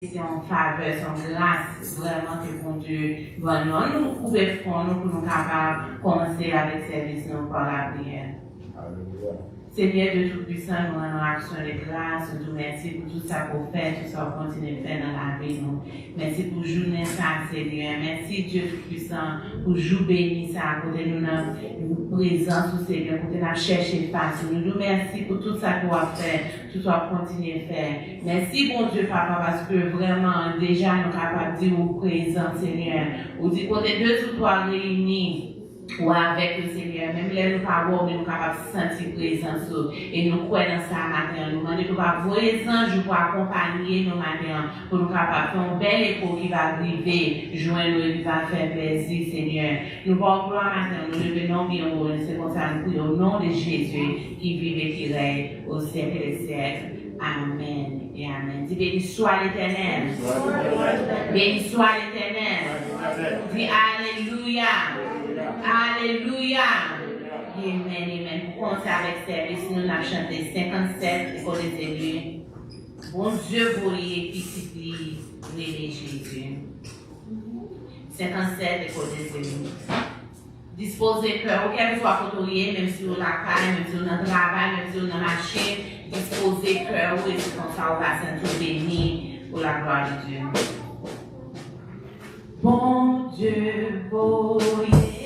en faveur, son grâce, vraiment que bon Dieu va nous couper fond, nous pour nous capables de commencer avec service nous par la prière. Seigneur de Tout-Puissant, nous rendons action de grâce, nous merci pour tout ça qu'on fait, tout ça qu'on continue de faire dans la vie. Nous. Merci pour journée ça, Seigneur. Merci Dieu Tout-Puissant pour jour béni ça, pour nous présence, Seigneur, pour nous chercher face. Nous nous merci pour tout ça qu'on va faire, tout ça qu'on continue de faire. Merci, bon Dieu, Papa, parce que vraiment, déjà, nous sommes capables de dire au présent, Seigneur. Ou dit qu'on est deux ou trois réunis. Ou avec le Seigneur, même là, nous parlons, mais nous sommes capables de sentir présence. Et nous croyons dans ça matin. Nous demandons pour voir les anges pour accompagner nos matins, pour nous capables de faire un bel écho qui va arriver, joindre et qui va faire plaisir, Seigneur. Nous parlons matin, nous levons bien haut, c'est comme ça, nous prions au nom de Jésus qui vit et qui règne au siècle des siècles. Amen et amen. Dis béni soit l'Éternel. Béni soit l'Éternel. Dis Alléluia. Alléluia. Amen, amen. Pour commencer avec service, nous avons chanté 57 écoles des élus. Bon Dieu, vous y petit Jésus. 57 écoles des élus. Disposez cœur, auquel vous soit côtoyé, même si vous la caille, même si vous dans le travail, même si vous dans la machine, disposez cœur, et c'est comme ça, on va s'être béni pour la gloire de Dieu. Bon Dieu, voyez.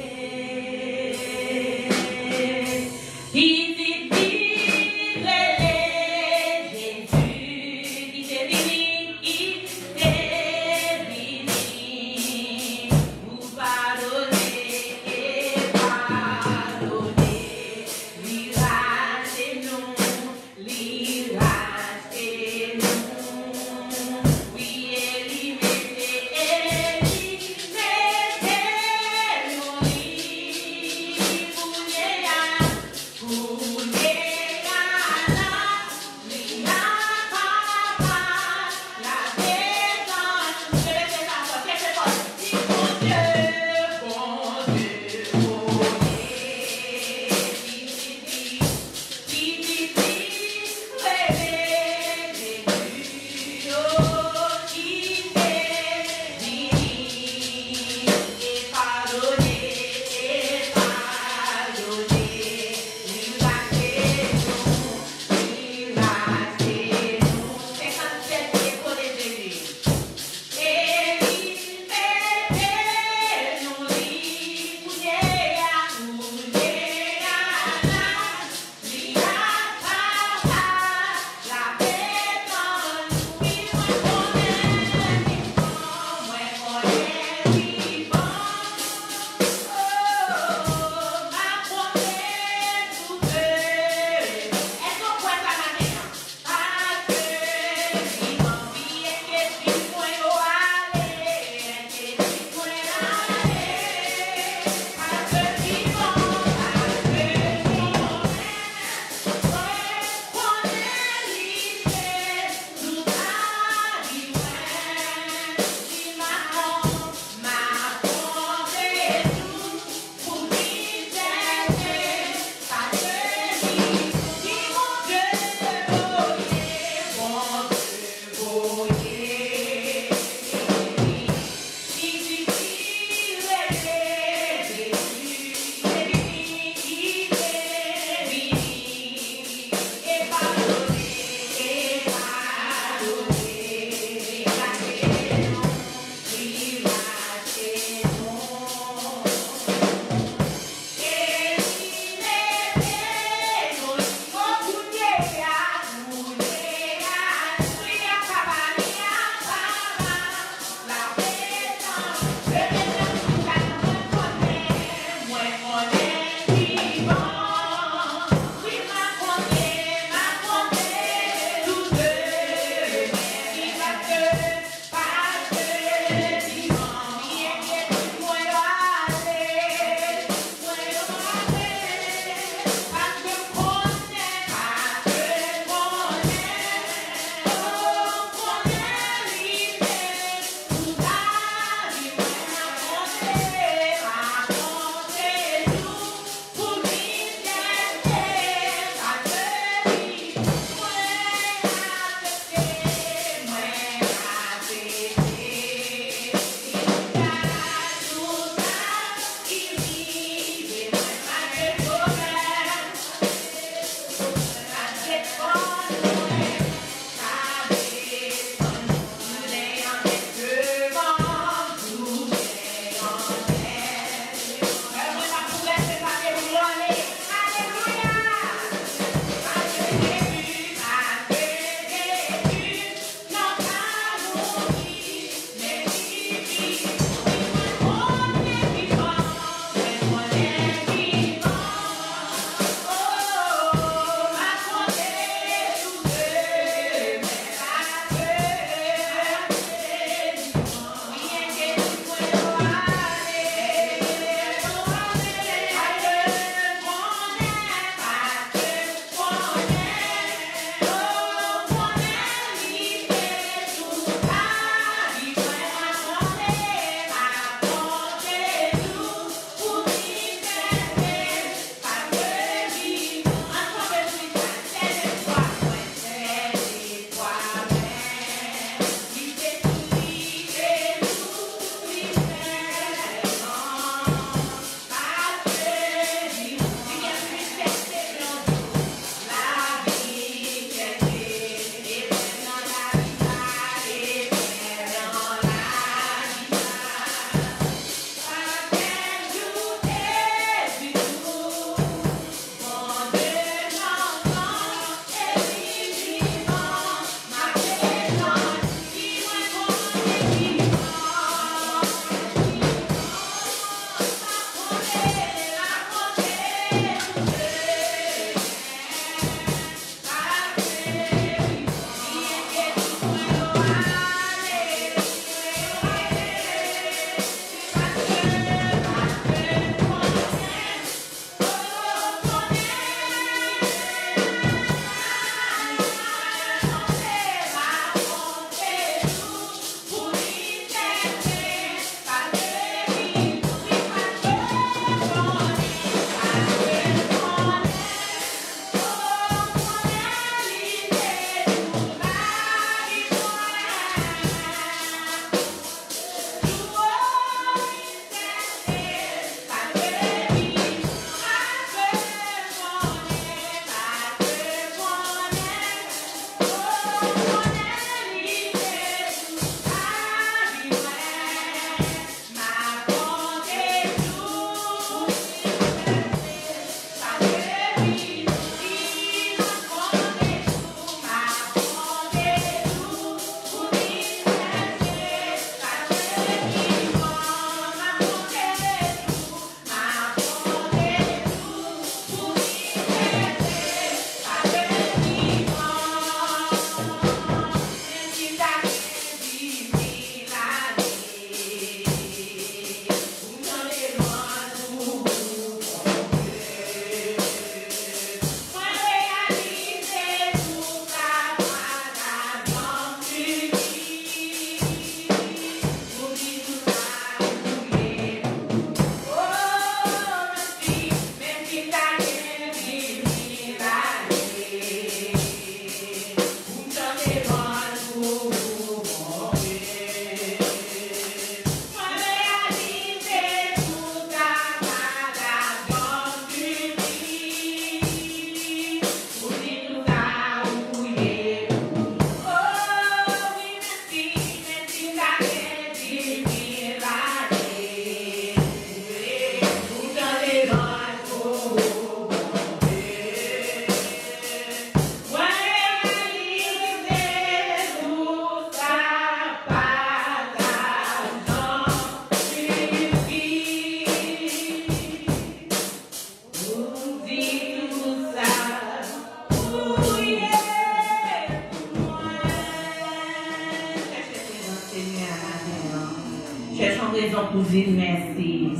Cherchons raison pour dire merci.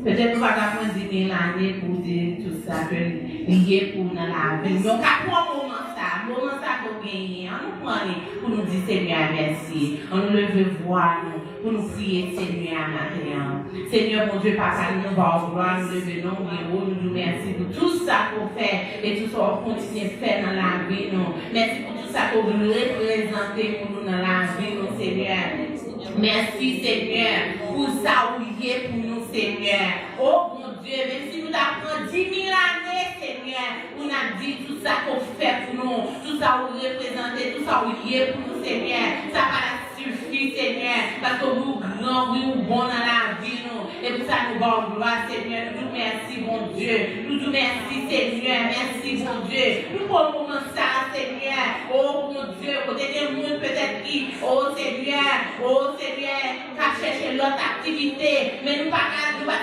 Peut-être qu'on va pas dire l'année pour dire tout ça, que lié pour dans la vie. Donc, à quoi moment ça pour gagner, on nous prend pour nous dire Seigneur merci, on nous lève voix pour nous prier Seigneur matin. Seigneur mon Dieu, Papa, nous va gloire, nous levons nos nous nous merci pour tout ça qu'on fait et tout ça qu'on continue à faire dans la vie. Merci pour tout ça qu'on veut représenter pour nous dans la vie, Seigneur. Merci Seigneur pour ça où il est pour nous Seigneur. Oh mon Dieu, même si nous avons 10 000 années Seigneur, on a dit tout ça qu'on fait pour nous, tout ça où représenter, tout ça où il est pour nous Seigneur. Ça va suffire Seigneur, parce que vous grand, vous bon dans la vie nous. Et pour ça nous allons gloire Seigneur. Nous merci bon Dieu. Nous merci Seigneur. Merci bon Dieu. Nous pouvons commencer Seigneur. Oh mon Dieu, côté des monde peut-être qui, oh Seigneur, qu'à chercher l'autre activité, mais nous pas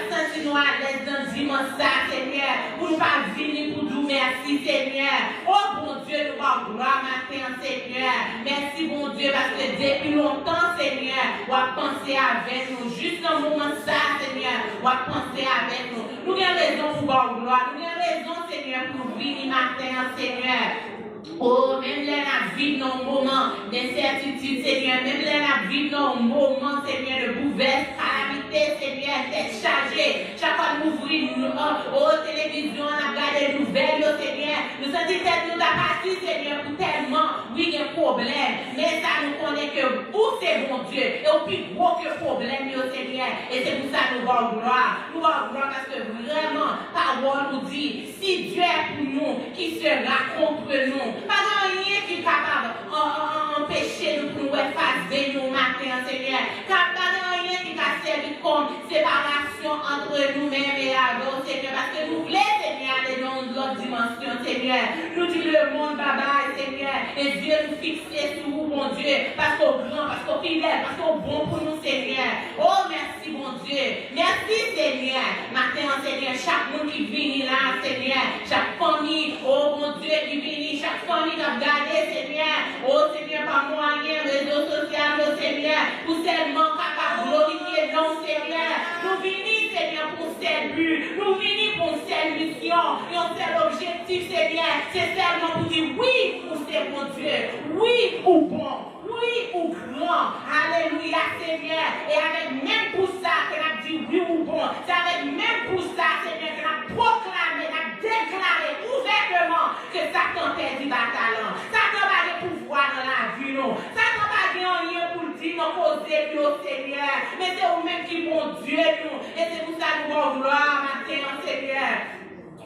sentir nous à l'aise dans dimanche ça, Seigneur, pour nous pas venir pour nous merci, Seigneur. Oh bon Dieu, nous allons gloire matin, Seigneur. Merci, bon Dieu, parce que depuis longtemps, Seigneur, on va penser avec nous, juste dans le moment ça, Seigneur, on va penser avec nous. Nous avons raison pour gloire, nous avons raison, Seigneur, pour venir matin, Seigneur. Oh, même là, la vie dans un moment d'incertitude, Seigneur, même là, la vie dans un moment, Seigneur, de bouleversement, calamité, Seigneur, tête chargée. Chaque fois que nous ouvrons télévision, on a regardé les nouvelles, Seigneur. Nous sommes dit que nous avons parti, Seigneur, pour tellement, oui, il y a un problème. Mais ça, nous connaît que vous, c'est bon Dieu. Et au plus gros que problème, Seigneur. Et c'est pour ça que nous allons gloire. Nous allons gloire parce que vraiment, parole nous dit, si Dieu est pour nous, qui sera contre nous? Pas rien qui est capable d'empêcher nous pour nous effacer nous matin, Seigneur. Car pas rien qui va servir comme séparation entre nous-mêmes et avant, Seigneur. Parce que nous voulons, Seigneur, aller dans l'autre dimension, Seigneur. Nous dit le monde, baba, Seigneur. Et Dieu nous fixer sur vous, mon Dieu. Parce qu'au grand, parce qu'au fidèle, parce qu'au bon pour nous, Seigneur. Oh, merci, mon Dieu. Merci, Seigneur. Matin, Seigneur, chaque monde qui vient là, Seigneur. Chaque famille, oh, mon Dieu, qui vient, chaque famille qui a regardé, Seigneur. Oh, Seigneur, par moyen, réseaux sociaux, Seigneur. Pour seulement capable de glorifier non, Seigneur. Nous venons, Seigneur, pour seul but. Nous venons pour une seule mission. Et un seul objectif, Seigneur. C'est seulement pour dire oui, pour c'est mon Dieu. Oui, ou bon. Oui ou grand. Alléluia, Seigneur. Et avec même pour ça, qu'on a dit oui ou bon. C'est avec même pour ça, Seigneur, qu'on a proclamé, qu'on a déclaré ouvertement que Satan perd du bataillon. Satan va de pouvoir dans la vie, non. Satan va de rien pour dire non causer au Seigneur. Mais c'est vous-même qui bon Dieu, nous. Et c'est pour ça que nous allons gloire matin, Seigneur.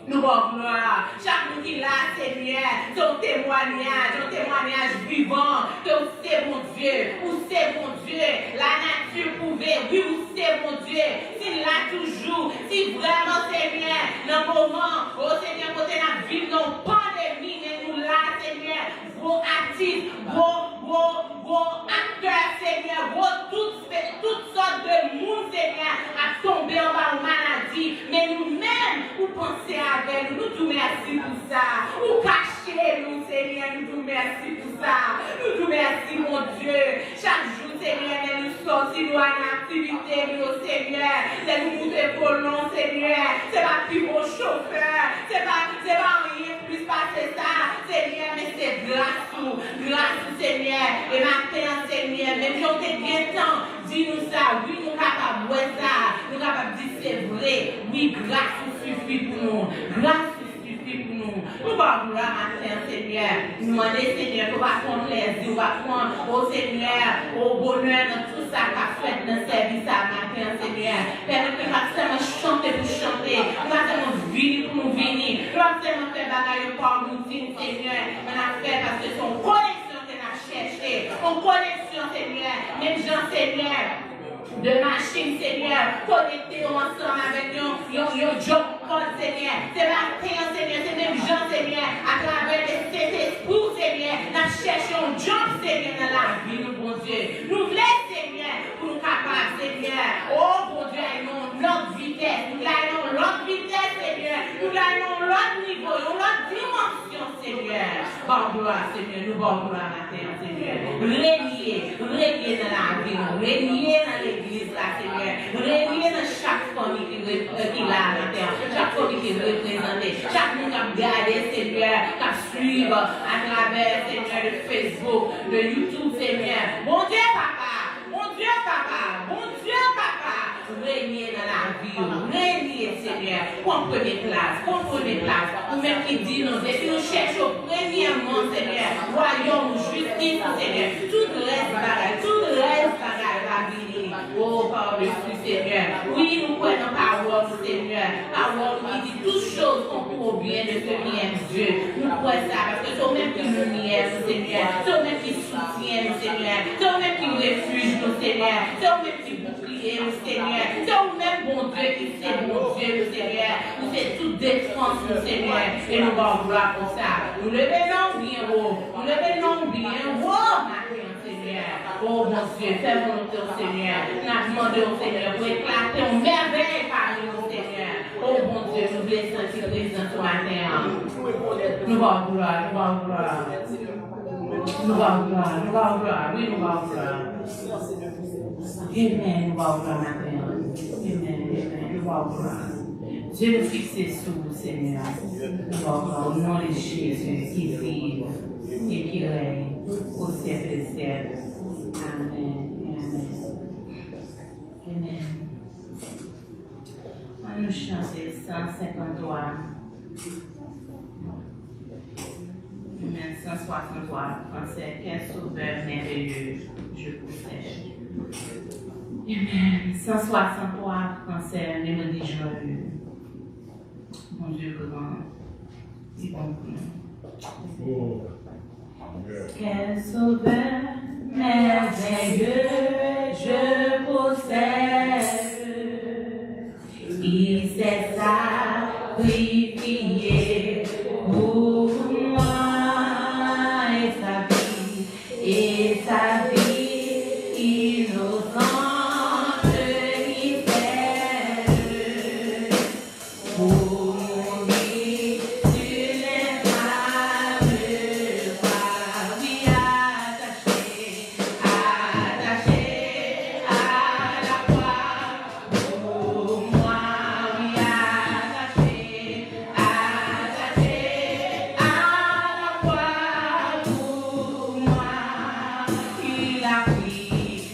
Nous allons gloire. Chaque monde qui est là, Seigneur, c'est un témoignage vivant que vous c'est mon Dieu, vous c'est mon Dieu. La nature pouvait, oui, vous c'est mon Dieu. S'il l'a toujours, si vraiment, Seigneur, dans le moment, oh Seigneur, quand on a vécu dans pandémie, mais nous là, Seigneur, vos artistes, vos acteurs, Seigneur, toutes sortes de monde, Seigneur, a tombé en bas en maladie. Mais nous-mêmes, vous pensez avec nous, nous merci pour ça. Vous cachez nous, Seigneur, nous merci pour ça. Nous merci, mon Dieu. Chaque jour, Seigneur, nous sortons en activité, nous, Seigneur. C'est nous monter volant, Seigneur. C'est pas plus bon chauffeur. C'est pas rien plus passer ça, Seigneur, mais c'est grâce, Seigneur. Et matin, Seigneur, même si on te bien temps, dis-nous ça, oui, nous capables de voir ça, nous capables de dire c'est vrai, oui, grâce suffit pour nous, grâce suffit pour nous. Nous allons gloire matin, Seigneur. Nous demandons, Seigneur, qu'on va prendre plaisir, on va prendre, oh Seigneur, au bonheur dans tout ça qu'a fait dans le service à matin, Seigneur. Père, nous ne pas seulement chanter pour chanter, nous pas seulement venir pour nous venir, nous pas seulement faire bagaille pour nous dire, Seigneur, on a fait parce que son connexion qu'on a cherché, en connexion, Seigneur, même Jean, Seigneur. De machines, Seigneur, connectés ensemble avec nous, job code, Seigneur. C'est matin, Seigneur, c'est même Jean, Seigneur, à travers les Saint-Esprit, Seigneur, nous cherchons job, Seigneur, dans la vie, nous, bon Dieu. Nous voulons, Seigneur, pour nous capables, Seigneur. Oh, bon Dieu, allons l'autre vitesse, nous allons l'autre vitesse, Seigneur. Nous allons l'autre niveau, l'autre dimension, Seigneur. Bon gloire, Seigneur, nous bon gloire matin, Seigneur. Régner dans la vie, régner dans l'église, là, Seigneur. Régner dans chaque famille qui l'a matin, chaque famille qui est représentée, chaque monde qui a regardé, Seigneur, qui a suivi à travers, Seigneur, le Facebook, le YouTube, Seigneur. Bon Dieu, papa, bon Dieu, papa, bon Dieu, papa. Régner dans la vie, régner, Seigneur, pour première place, ou même qui dit nous, et puis nous cherchons premièrement, Seigneur, royaume, justice, Seigneur, tout reste va venir, oh, par le Seigneur. Oui, nous prenons parole, Seigneur, parole qui dit toutes choses sont pour bien de ce qui aime Dieu. Nous prenons ça, parce que c'est au même qui nous niaise, Seigneur, c'est au même qui soutient, Seigneur, c'est au même qui refuge, Seigneur, c'est au même qui bouclier, Seigneur. C'est au même bon Dieu qui c'est bon Dieu, le Seigneur. Nous fait toute défense, le Seigneur. Et nous allons gloire pour ça. Nous levons bien haut. Nous levons bien haut, Seigneur. Oh mon Dieu, fais volonté au Seigneur. Nous demandons au Seigneur pour éclater en merveille parmi nous, Seigneur. Oh mon Dieu, nous voulons sentir présent ce matin. Nous allons gloire, nous allons gloire. Nous allons gloire, nous allons gloire. Oui, nous allons gloire. Amen, nous allons gloire matin. Amen, nous allons gloire. Dieu nous fixe sur vous, Seigneur. Nous allons gloire au nom de Jésus qui vit et qui règne au siècle des siècles. Amen. Amen. On nous chanter 153. Amen. 163. Français. Quel sauveur merveilleux je possède. Amen. 163. Français. Mélodie joyeuse. Mon Dieu grand. Et bon pour quel sauveur merveilleux je possède. Il s'est sacrifié pour moi et sa vie innocente il fait pour mourir sur les bras de croix. Oui, attaché à la croix pour moi. Oui, attaché à la croix pour moi. Il a pris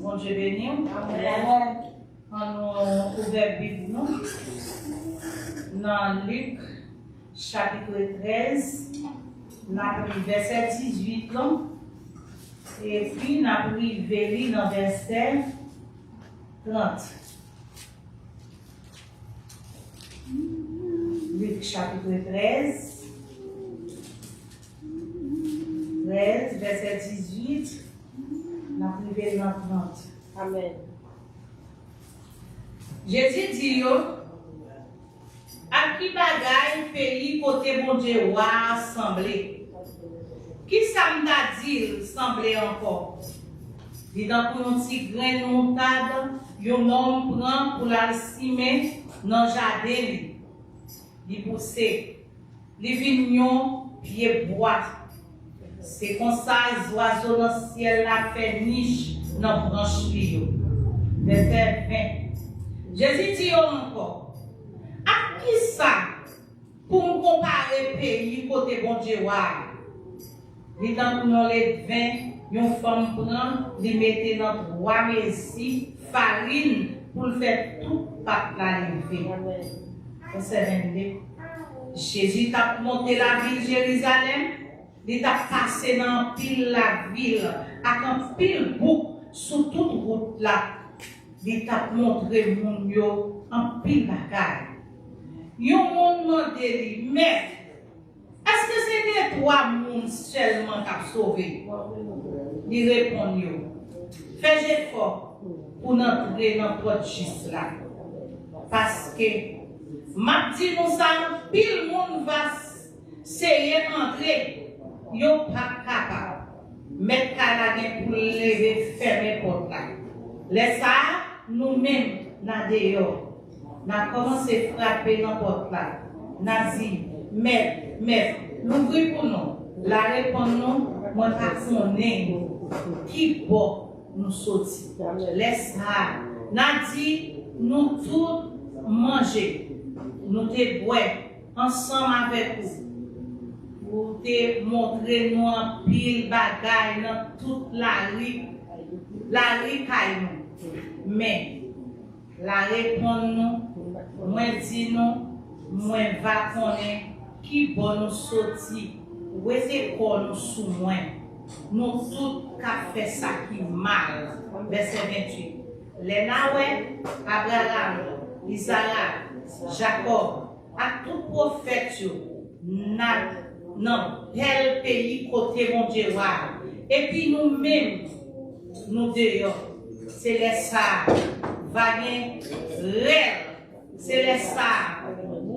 Bon Dieu béni. On ouvre Bible dans Luc chapitre 13, verset 18 et puis on a pris dans verset 30. Luc chapitre 13, verset 18. On a privé dans 30. Amen. Jésus dit à qui bagaille pays côté bon Dieu wa assemblé. Qui ça m'a dit semblé encore? Dit dans pour un petit grain de montade, un homme prend pour la simer dans jardin. Il pousse, les vignons pieds bois. C'est comme ça, les oiseaux dans le ciel la fait niche dans la branche. Verset 20. Jésus dit encore, à qui ça pour me comparer pays côté bon Dieu? Il dans pour les 20, une femme prend, les mettait dans 3 messi farine pour faire tout pâte la lever. Verset 22. Jésus t'a monté la ville Jérusalem, il t'a passé dans pile la ville, avec un pile bouc sur toute route là. Il t'a montré mon yo en pile bagaille. Yo moun demandé lui, mais est-ce que c'est les trois moun seulement qui a sauvé? Il répond yo, fais effort pour entrer dans votre juste là. Parce que m'a dit nous ça, pile monde va essayer d'entrer, yo pas capable. Mettre calage pour lever fermer porte là. Laisse ça nous-mêmes dans dehors. N'a commencé à frapper dans la porte là. N'a dit, mais, l'ouvrir pour nous. La réponse nous, moi, je connais qui peut nous sortir. Laisse ça. N'a dit, nous tous manger. Nous te boire ensemble avec vous. Pour te montrer nous en pile bagaille dans toute la rue. La rue caille nous. Mais, la réponse nous, moi dis nous, moi va connaître qui va nous sortir, où est-ce qu'on nous sous moi. Nous tous qu'a fait ça qui mal. Verset 28. Les Naoué, Abraham, Isaac, Jacob, à tout prophète, dans tel pays côté mon Dieu. Et puis nous-mêmes, nous dehors, c'est les ça. Vaguer réel, c'est les ça.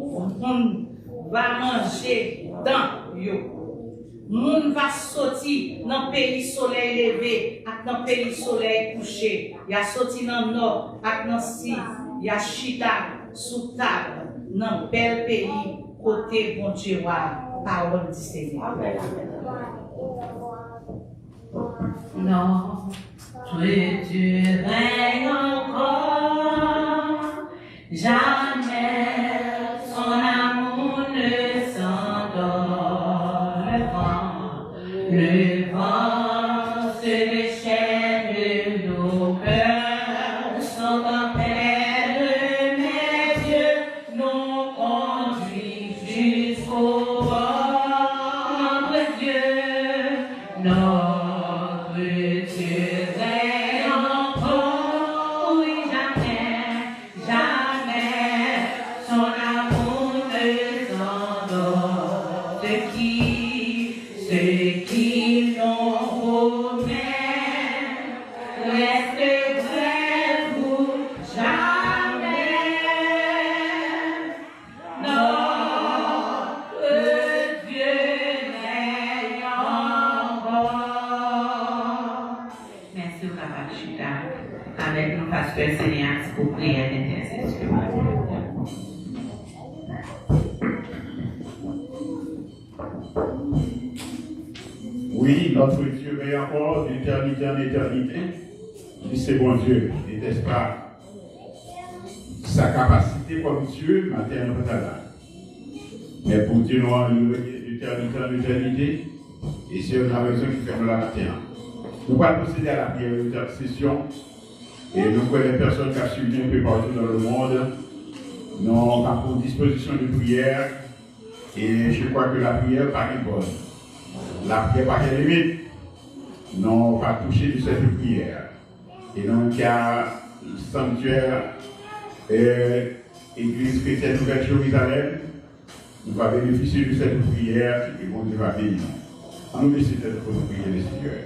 On va manger dans yo. On va sortir dans le pays soleil levé, dans le pays soleil couché. Il y a sorti dans le nord, dans le sud, il y a chita sous table, dans le bel pays, côté bon Dieu, parole du Seigneur. Non, tu règnes encore, jamais son amour ne s'endort. Le vent se déchaîne de nos cœurs, sont en peine, mais Dieu nous conduit jusqu'au bord. Notre Dieu, notre Dieu règne encore, oui, jamais son amour ne s'endort. Ceux qui l'ont promis restent vrais pour jamais. Notre Dieu règne encore. Merci au Papa Chita. Avec nous, pasteur Sénéas, pour prière d'intercession. Oui, notre Dieu veille encore d'éternité en éternité. Et c'est bon Dieu, n'était-ce pas sa capacité comme Dieu, matin en là. Mais pour Dieu, nous allons d'éternité en éternité. Et c'est une raison qui ferme la matin. Nous allons procéder à la prière d'intercession. Et nous connaissons les personnes qui ont suivi un peu partout dans le monde. Nous avons pour disposition de prière. Et je crois que la prière pas une bonne. La prière pas qu'elle limite. Non, pas toucher de cette prière. Et donc, il y a le sanctuaire Église chrétienne Nouvelle Jérusalem. Nous allons bénéficier de cette prière et bon Dieu va bénir. En nous laissant pour nous prier le Seigneur.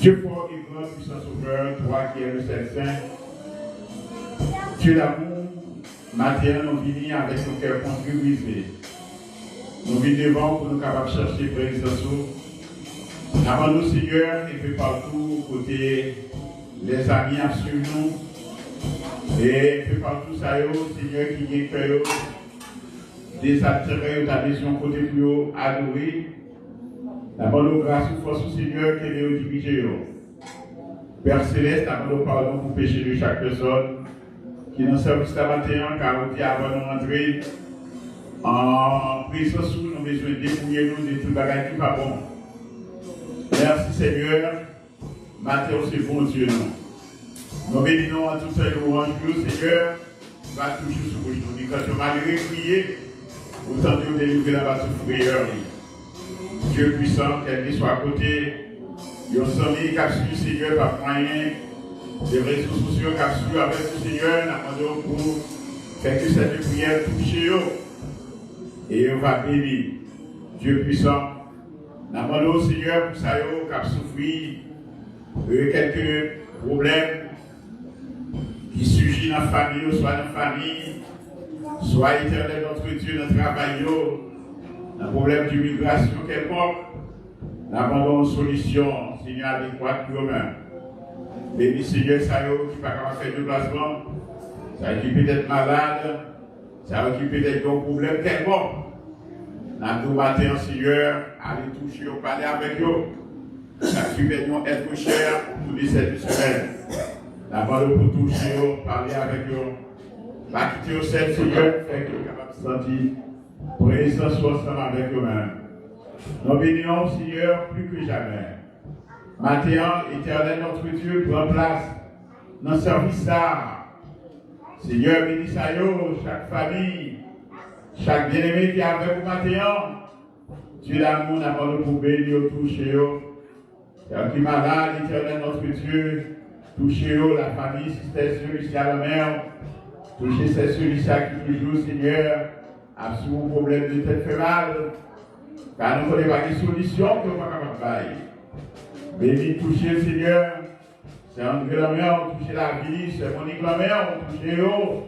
Dieu fort et grand, puissant sauveur, toi qui es le seul saint, Dieu d'amour, matin, nous venons avec nos cœurs contribués. Nous venons devant pour nous capables de chercher présence. Avant nous, Seigneur, et peu partout, côté les amis sur nous, et peu partout, ça y est, Seigneur, qui est cœur, des attirés d'adhésion côté plus adoré. D'abord, nous grâce aux forces du Seigneur qui est dirigé. Père Céleste, d'abord, nous pardon pour péché de chaque personne qui dans le service de matin, car on dit avant de rentrer en présence, nous avons besoin de dépouiller nous de tout le bagage qui va bon. Merci Seigneur, matin c'est bon Dieu nous. Nous bénissons à tous ces louanges, Seigneur, va toujours sur vous. Quand tu m'as prié, Autant de délivrer la base souffrir. Dieu puissant, quel qu'il soit à côté, il y a un ami qui a suivi le Seigneur par moyen, des réseaux sociaux qui a suivi avec le Seigneur, nous demandons pour faire que cette prière touche eux. Et on va bénir. Dieu puissant, nous demandons au Seigneur pour ça, qui a souffert quelques problèmes qui surgissent dans la famille, soit dans la famille, soit éternel notre Dieu, notre travail, un problème d'immigration quelconque, nous avons une solution, Seigneur, adéquate pour eux-mêmes. Béni Seigneur, ça qui n'est pas capable de faire de placement, ça qui peut être malade, ça qui peut être un problème quelconque. Nous matin, Seigneur, aller toucher, parler avec eux. Ça qui peut être cher pour tous les 7 semaines. Nous avons pour toucher, parler avec eux. Va quitter au ciel, Seigneur, fait que nous sommes capables de sentir présence ensemble avec eux-mêmes. Nous bénissons, Seigneur, plus que jamais. Maintenant, éternel notre Dieu, prend place dans le service là. Seigneur, bénis ça, chaque famille, chaque bien-aimé qui est avec vous maintenant. Dieu l'amour n'a pas de pour bénir, toucher eux. Qui est malade, éternel notre Dieu, toucher eux, la famille, si c'est celui-ci à la mère. Toucher celui-ci qui toujours, Seigneur, a souvent un problème de tête fait mal. Car nous ne connaissons pas de solution que nous ne sommes pas capables de faire. Béni, toucher, Seigneur. C'est André la mère, toucher la vie, c'est Monique la mère, toucher l'eau.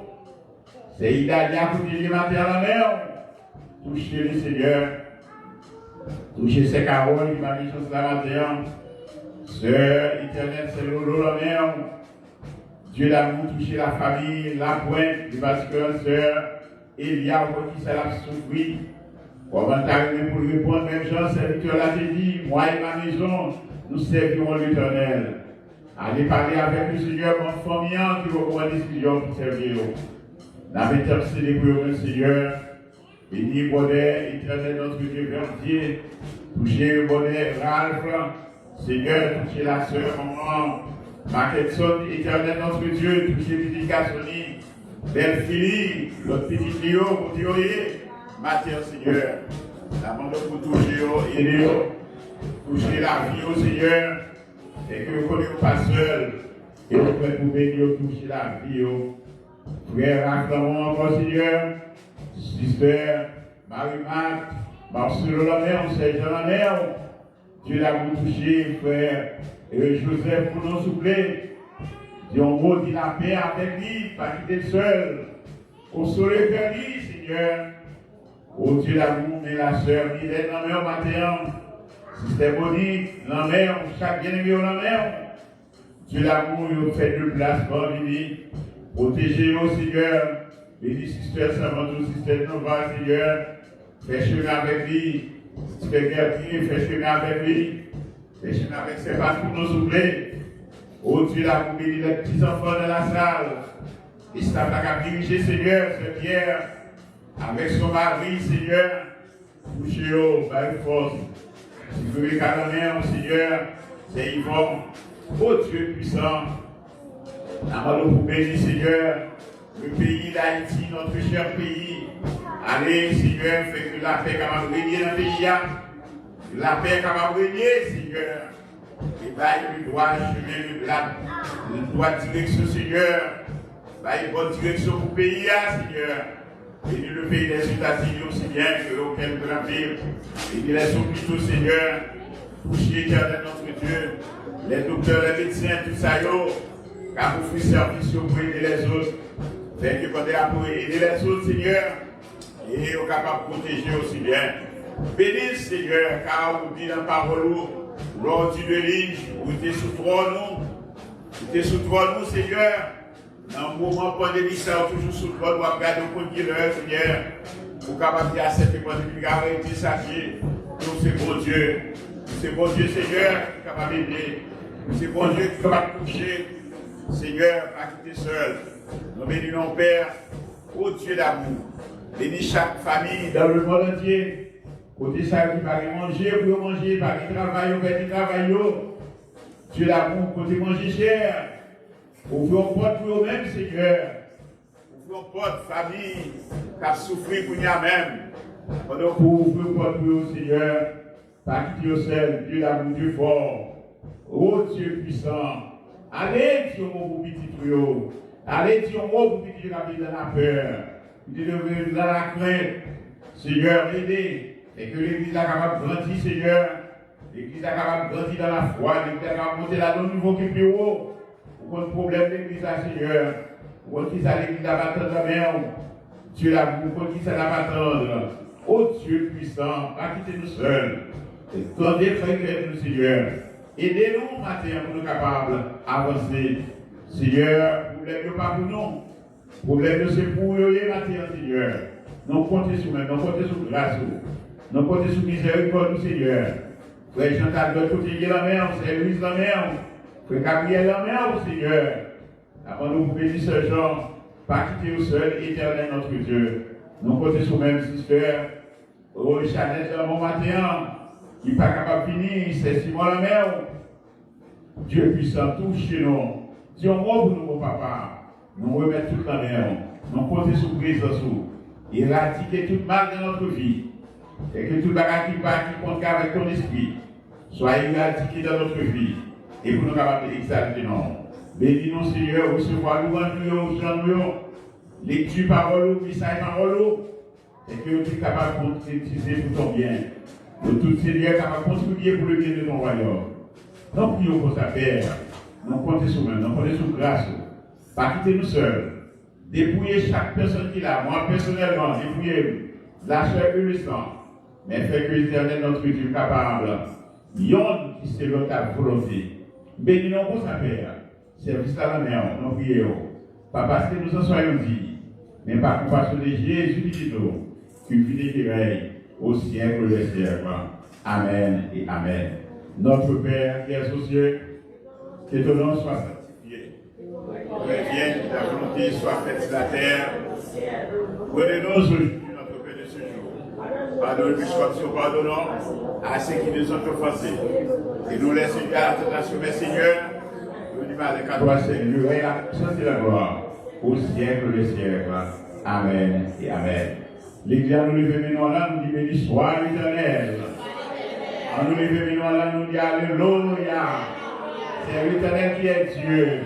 C'est Idalia pour dire matin à la mère. Toucher le Seigneur. Toucher ces Carole qui m'a mis sur la matin. Sœur éternelle, c'est Lolo la mère. Dieu l'amour, toucher la famille, la pointe, parce que sœur Elia, qui s'est la souffrir. Comment t'arriver pour lui répondre, même chose, serviteur l'a dit, moi et ma maison, nous servirons l'Éternel. Allez parler avec le Seigneur, mon famille, qui va prendre des décisions pour servir. Nous avons intercédé pour le Seigneur. Béni, bonheur, éternel, notre Dieu, verdier. Toucher le bonheur, Ralph. Seigneur, toucher la sœur, maman. Marquetson, éternel, notre Dieu, toucher petit Cassoni. Belle Philippe, l'autre petit Léo, pour théorie. Matin, Seigneur. La bande pour toucher, aider, toucher la vie au Seigneur. Et que vous ne connaissez pas seul. Et vous pouvez pour bénir, toucher la vie. Frère, acclamons encore, Seigneur. Sister, Marie-Marthe, Marcelo la mère, Serge la mère. Dieu l'a vous touché, frère. Et Joseph, pour nous souffler. Dieu en mot, dit la paix avec lui, pas quitter seul. Consoler vers lui, Seigneur. Oh Dieu l'amour, mais la sœur, il est dans la mer matin. Sister Monique, la mer, chaque bien-aimé dans la mer. Dieu l'amour, il fait de place pour lui. Protégez-nous, Seigneur. Bénis Sister Samantou, Sister Nova, Seigneur. Fais chemin avec lui. Sister Gertrude, fais chemin avec lui. Fais chemin avec ses parents pour nous souffler. Oh Dieu l'amour, bénis les petits enfants de la salle. Et c'est à diriger, Seigneur, ce Pierre. Avec son mari, Seigneur, touchez-le par une force. Si vous voulez qu'à la mer, Seigneur, c'est Yvon. Oh Dieu puissant, nous vous bénir, Seigneur, le pays d'Haïti, notre cher pays. Allez, Seigneur, faites que la paix capable de régner dans le pays. La paix capable de régner, Seigneur. Et bah, le droit chemin, le droit direction, Seigneur. Bah, une bonne direction pour le pays, Seigneur. Et le pays des États-Unis aussi bien que auquel de la ville. Et qu'il est plutôt, Seigneur, toucher éternel notre Dieu, les docteurs, les médecins, tout ça, car vous faites service pour aider les autres. Faites que pour aider les autres, Seigneur, et vous capable de protéger aussi bien. Bénisse, Seigneur, car vous dites dans la parole, lors du délige, vous êtes sous trône, vous êtes sous trône, Seigneur. Dans le moment pandémie, ça toujours sous le doigt, regarder au compte de l'heure, Seigneur, pour capable de cette pandémie, arrêter ça, nous c'est bon Dieu. C'est bon Dieu, Seigneur, qui est capable d'aider. C'est bon Dieu qui est capable de toucher. Seigneur, pas quitter seul. Nous bénissons, Père, ô Dieu d'amour. Bénis chaque famille dans le monde entier. Côté ça, qui va manger, pour manger, par qui travaille, pour qui travaille. Dieu d'amour, côté manger cher. Ouvrons porte pour eux-mêmes, Seigneur. Ouvrons porte famille qui a souffert pour nous-mêmes. Pendant que vous ouvrez votre pour Seigneur, pas quitter au seul, Dieu d'amour, Dieu fort. Oh Dieu puissant, allez, Dieu, mon petit tuyau. Allez, Dieu, mon petit Dieu, la vie dans la peur. Dieu, dans la crainte. Seigneur, aidez. Et que l'Église a capable de grandir, Seigneur. L'Église a capable de grandir dans la foi. L'Église a capable de monter là dans le niveau qui est plus haut. Pour le problème de l'Église, Seigneur. Pour qui ça l'Église a battu la main. Dieu l'amour, pour qui ça l'a battu. Oh Dieu puissant, pas quitter nous seuls. Tendez frère nous, Seigneur. Aidez-nous matin pour nous capables d'avancer. Seigneur, problème pas pour nous. Problème c'est pour nous matin, Seigneur. Nous comptons sur nous, nous comptons sur grâce. Nous comptons sur miséricorde, Seigneur. Frère Chantal, de l'autre côté, il y a la mer, c'est Louise la mer. Frère Gabriel la mer, Seigneur. Avant nous bénir ce genre, pas quitter au seul, éternel notre Dieu. Nous comptons sur même sister. Oh, Chanel, dans mon matin, qui n'est pas capable de finir, c'est Simon la mer. Dieu puissant, touche nous. Dieu, moi pour nous, mon papa. Nous remettons toute la mer. Nous comptons sur présence. Éradiquer tout mal dans notre vie. Et que tout bagage qui part, qui compte avec ton esprit, soit éradiqué dans notre vie. Et pour nous capables d'exalter non. Bénis-nous, Seigneur, recevoir nous, nous, lecture parole, message parole. Et que nous soyons capables de concrétiser pour ton bien. Nous tous, Seigneur, capables de contribuer pour le bien de ton royaume. Nous prions pour sa Père. Nous comptons sur nous, nous comptons sur grâce. Pas quitter nous seuls. Dépouiller chaque personne qui l'a. Moi, personnellement, dépouiller la chair et le sang. Mais fait que l'Éternel, notre Dieu, capable. Yon qui selon ta volonté. Bénis-nous pour sa Père. Service à la mer, nous prions. Pas parce que nous en soyons dignes, mais par compassion de Jésus qui nous, qu'une vie qui règne au siècle des siècles. Amen et Amen. Notre Père qui est aux cieux, que ton nom soit sanctifié. Vienne, ta volonté soit faite sur la terre. Prenez-nous aujourd'hui notre paix de ce jour. Pardonne nous soit pardonnant à ceux qui nous ont offensés. Et nous laissons à la tentation, mais Seigneur, nous disons avec à toi, Seigneur, la puissance et la gloire au siècle des siècles. Amen et Amen. L'Église nous lève maintenant là, nous dit béni soit l'Éternel. En nous lève maintenant là, nous dit Alléluia. C'est l'Éternel qui est Dieu.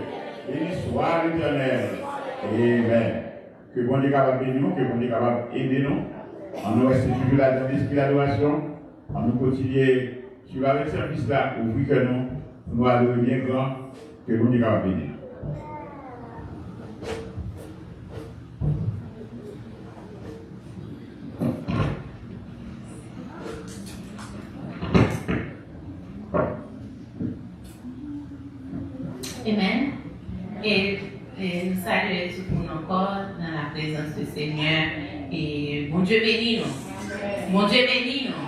Béni soit l'Éternel. Amen. Que bon Dieu capable de bénir nous, que bon Dieu capable d'aider nous. En nous reste toujours là dans l'esprit d'adoration. En nous continuer sur avec ce service là, ouvrir que nous adorer bien grand, que bon Dieu capable de bénir. Amen. Et nous saluons tout le monde encore dans la présence du Seigneur. Et bon Dieu bénit nous. Bon Dieu bénit nous.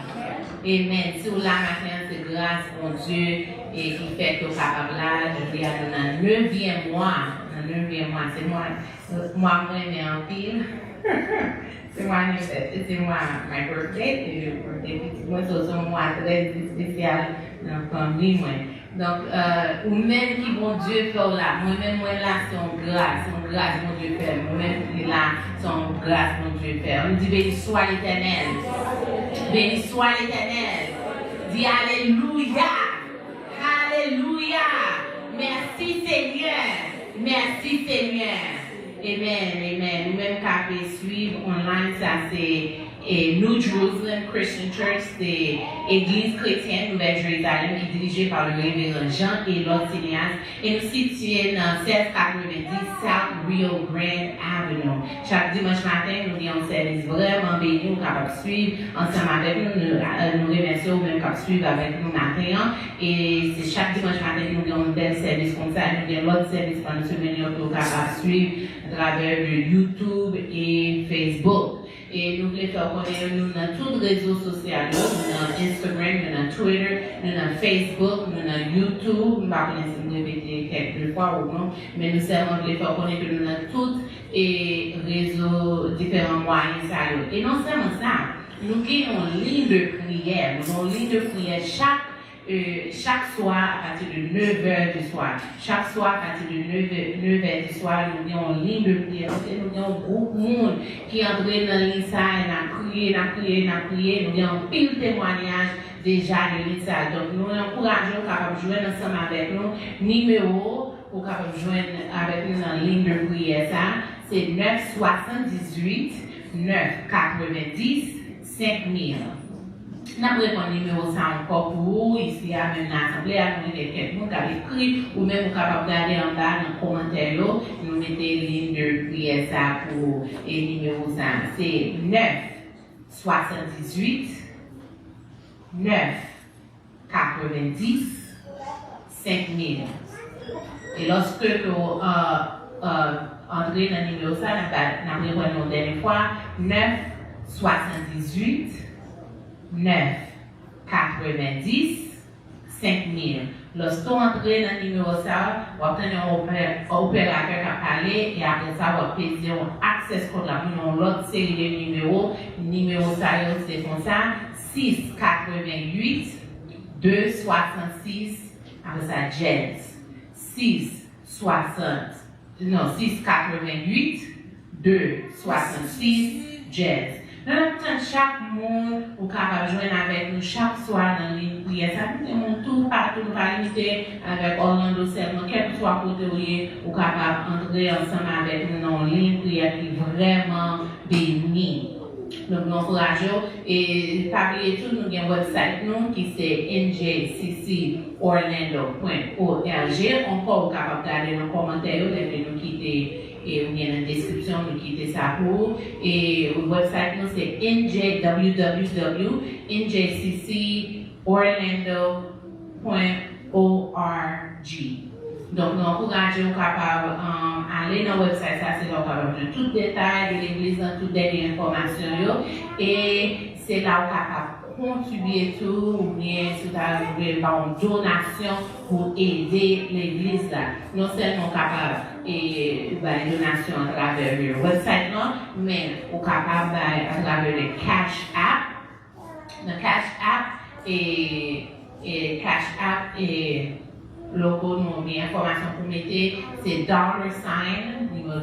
Amen. Si vous la matin, c'est grâce, mon Dieu, et qui fait que capable là, je dis à nous dans le 9e mois. Dans le 9e mois, c'est moi mais en pile. C'est moi my birthday. Et le birthday, moi, c'est un mois très spécial dans la famille. Donc, ou même qui bon Dieu fait là, moi-même, moi là, son grâce, mon Dieu fait, moi-même là, son grâce, mon Dieu fait. On dit béni soit l'Éternel. Béni soit l'Éternel. Dis Alléluia. Alléluia. Merci Seigneur. Merci Seigneur. Amen, amen. Nous-mêmes, quand on suivre online, ça c'est New Jerusalem Christian Church, c'est Église chrétienne Nouvelle-Jérusalem qui est dirigée par le révérend Jean et l'autre cinéaste. Et nous situons dans 1690 South Rio Grande Avenue. Chaque dimanche matin, nous avons un service vraiment béni, nous capables de suivre ensemble avec nous. Nous remercions même capables de suivre avec nous matin. Et c'est chaque dimanche matin que nous avons un bel service comme ça. Nous avons l'autre service pour nous souvenir que nous capables de suivre à travers YouTube et Facebook. Et nous voulons faire connaître nous dans tous les réseaux sociaux, nous dans Instagram, nous dans Twitter, nous dans Facebook, nous dans YouTube. Je ne sais pas si vous répétez quelques fois ou non, mais nous seulement voulons faire connaître nous dans tous les réseaux, différents moyens. Et non seulement ça, nous avons une ligne de prière. Nous avons une ligne de prière chaque soir à partir de 9h du soir. Chaque soir à partir de 9h du soir, nous avons une ligne de prière. Nous avons un groupe de monde qui entre dans l'INSA et dans prié, nous avons pile témoignage déjà de ça. Donc, nous encourageons à jouer ensemble avec nous. Numéro pour joindre avec nous dans la ligne de prière, ça, c'est 978 990 5000. Nous avons un numéro ça encore pour vous, ici à même l'Assemblée, à nous quelqu'un qui a écrit, ou même vous capable de regarder en bas dans le commentaire, nous mettez ligne de prière ça pour le numéro ça. C'est 978 990 5000. Et lorsque vous entrez dans le numéro ça, nous avons une dernière fois 978 990 5000. Lorsque vous entrez dans le numéro ça, vous obtenez un opérateur qui a parlé et après ça, vous avez un access code là pour l'autre série de numéros. Numéro ça, c'est comme ça 688 266 après ça, Jazz. 688 266 Jazz. Nous avons chaque monde ou capable de joindre avec nous chaque soir dans les prières. Ça fait mon tour partout, nous allons limiter avec Orlando seulement, quel que soit côté ou capable d'entrer ensemble avec nous dans une prière qui est vraiment bénie. Donc, nous encourageons et pas oublier tout, nous avons un website nous qui c'est njccorlando.org. Encore, vous capable de regarder dans les commentaires, nous quitter. Et ou bien dans la description, nous quitter ça pour. Et le website, nous, c'est www.njccorlando.org. Donc, nous encourageons capable aller dans le website, ça c'est capable de tout détail de l'église, dans toutes les informations. Et c'est là où capable contribuer tout, ou bien si vous avez une donation pour aider l'église là. Non seulement capable et une donation à travers le website, non, mais vous capable à travers le Cash App. Le Cash App et logo, nous bien information pour mettre, c'est $, numéro $,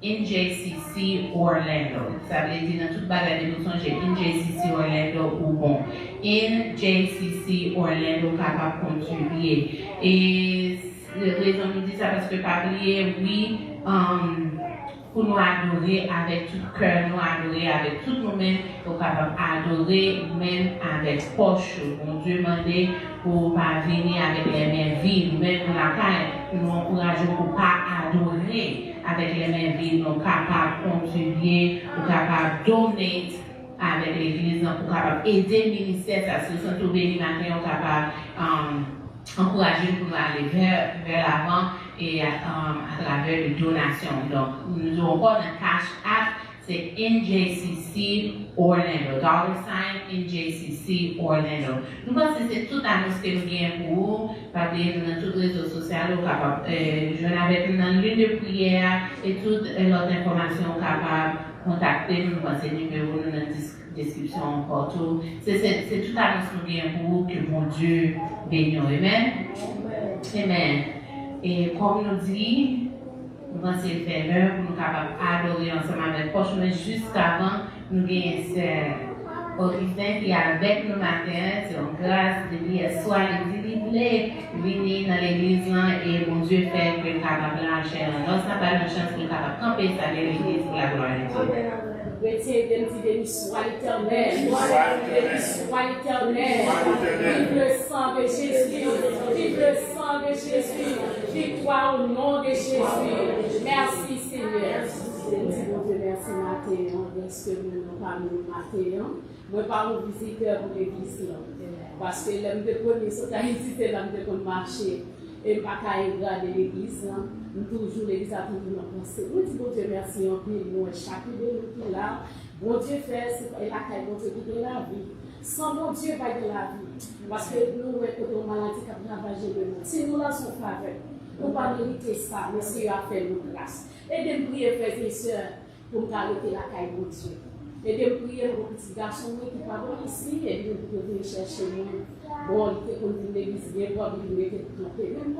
NJCC Orlando. Ça veut dire dans toute bagarre de nous j'ai NJCC Orlando ou bon. NJCC Orlando capable de contribuer. Et la raison nous dit ça parce que pas oublier, oui, pour nous adorer avec tout cœur, nous adorer avec tout nous-mêmes, pour capable adorer même avec poche. Bon Dieu demandé pour pas venir avec les mêmes vies, même pour la caille, nous encourageons pour pas adorer avec les mêmes vies, nous capables de contribuer, pour capable de donner avec l'église, pour capable aider le ministère, ça se sent tout béni matin, on capable encourager pour nous aller vers l'avant et à travers les donations. Donc, nous avons encore un Cash App, c'est NJCC Orlando, $NJCC Orlando. Nous pensons que c'est toute annonce que nous gagnons pour vous, parce que dans tous les réseaux sociaux, nous sommes capables de joindre avec nous dans l'une de prière et toute l'autre information capable de contacter nous, nous pensons numéro dans la description encore tout. C'est toute annonce que nous gagnons pour vous, que bon Dieu bénisse. Amen. Amen. Et comme nous dit, nous pensons faire l'heure pour nous capables d'adorer ensemble avec Poche, mais jusqu'avant, nous avons Augustin qui est avec nous matin, c'est en grâce de hier soir, il dit, il voulait venir dans l'église et mon Dieu fait que le capable de lâcher. Donc, ça n'a pas de chance pour le capable de camper ça dans l'église pour la gloire de Dieu. Retiens béni soit l'Éternel. Soit l'Éternel. Vive le sang de Jésus. Vive le sang de Jésus. Victoire au nom de Jésus. Merci Seigneur. Merci Mathéon. Est-ce que nous n'avons pas mis Mathéon? Moi, pas mon visiteur pour l'église. Parce que l'homme de premier, c'est Haïti, c'est l'homme de marcher. Et pas qu'à regarder l'église, nous toujours l'église a toujours nous penser. Nous disons bon Dieu merci en plus, nous chacun de nous qui là. Bon Dieu fait, c'est la caille, bon Dieu qui donne la vie. Sans bon Dieu, pas de la vie. Parce que nous, quand on maladie, quand on a de nous, si nous lançons faveur, nous ne pas mériter ça, mais ce qu'il a fait nous grâce. Et de prier, frères et sœurs, pour arrêter la caille, bon Dieu. Et de prier pour les petits garçons qui parlent ici, et de venir chercher nous. Bon, il était comme une église bien, il était tout le même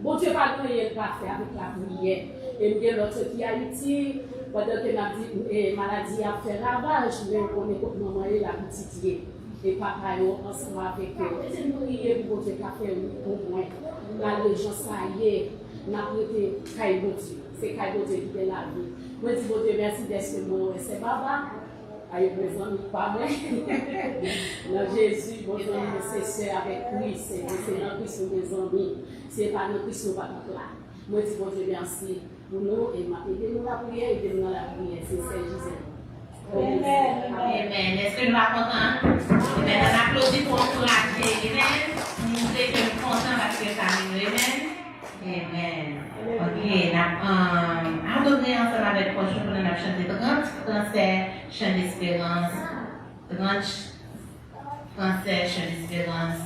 bon Dieu, pas de rien pas faire avec la prière. Et bien, l'autre qui a Haïti, Pendant que la maladie a fait ravage, mais on est comme maman et la petite et papa est ensemble avec eux. C'est prier pour Dieu qui a fait au moins. La région, ça y est, on a prêté Kaïbotu. C'est Kaïbotu qui est la vie. Moi, je dis, bon Dieu, merci d'être bon. C'est Baba. Aïe, mes amis, pas moi. Non, Jésus, bon Dieu, c'est sœur avec Christ. C'est dans Christ, mes amis. C'est pas dans Christ, pas dans là. Moi, je dis, bon Dieu, merci pour nous. Et aidez-nous la prière, aidez-nous dans la prière. C'est ça, Jésus. Amen. Amen. Est-ce que nous sommes contents? Amen. On applaudit pour encourager. Amen. Nous sommes contents parce que ça arrive. Amen. Amen. Ok. On va donner ensemble avec le prochain pour nous chanter 30 français, chant d'espérance. 30 français, chant d'espérance.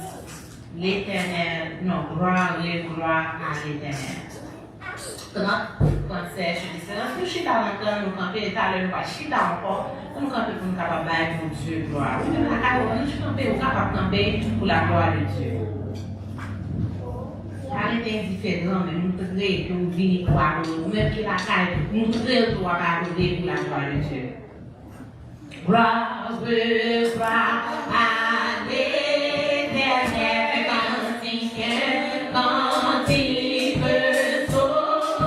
L'éternel. Non, gloire à l'éternel. 30 français, chant d'espérance. Nous chita longtemps, nous camper, tout à l'heure, nous pas chita encore. Nous camper pour nous capables de pour Dieu, gloire. Nous camper, capable de camper pour la gloire de Dieu. Arrêtez indifférent, mais nous devons que nous venions voir, même qui la caille, nous devons pouvoir parler pour la gloire de Dieu. Gloire à l'éternel, quand il veut solennel, quand il veut solennel,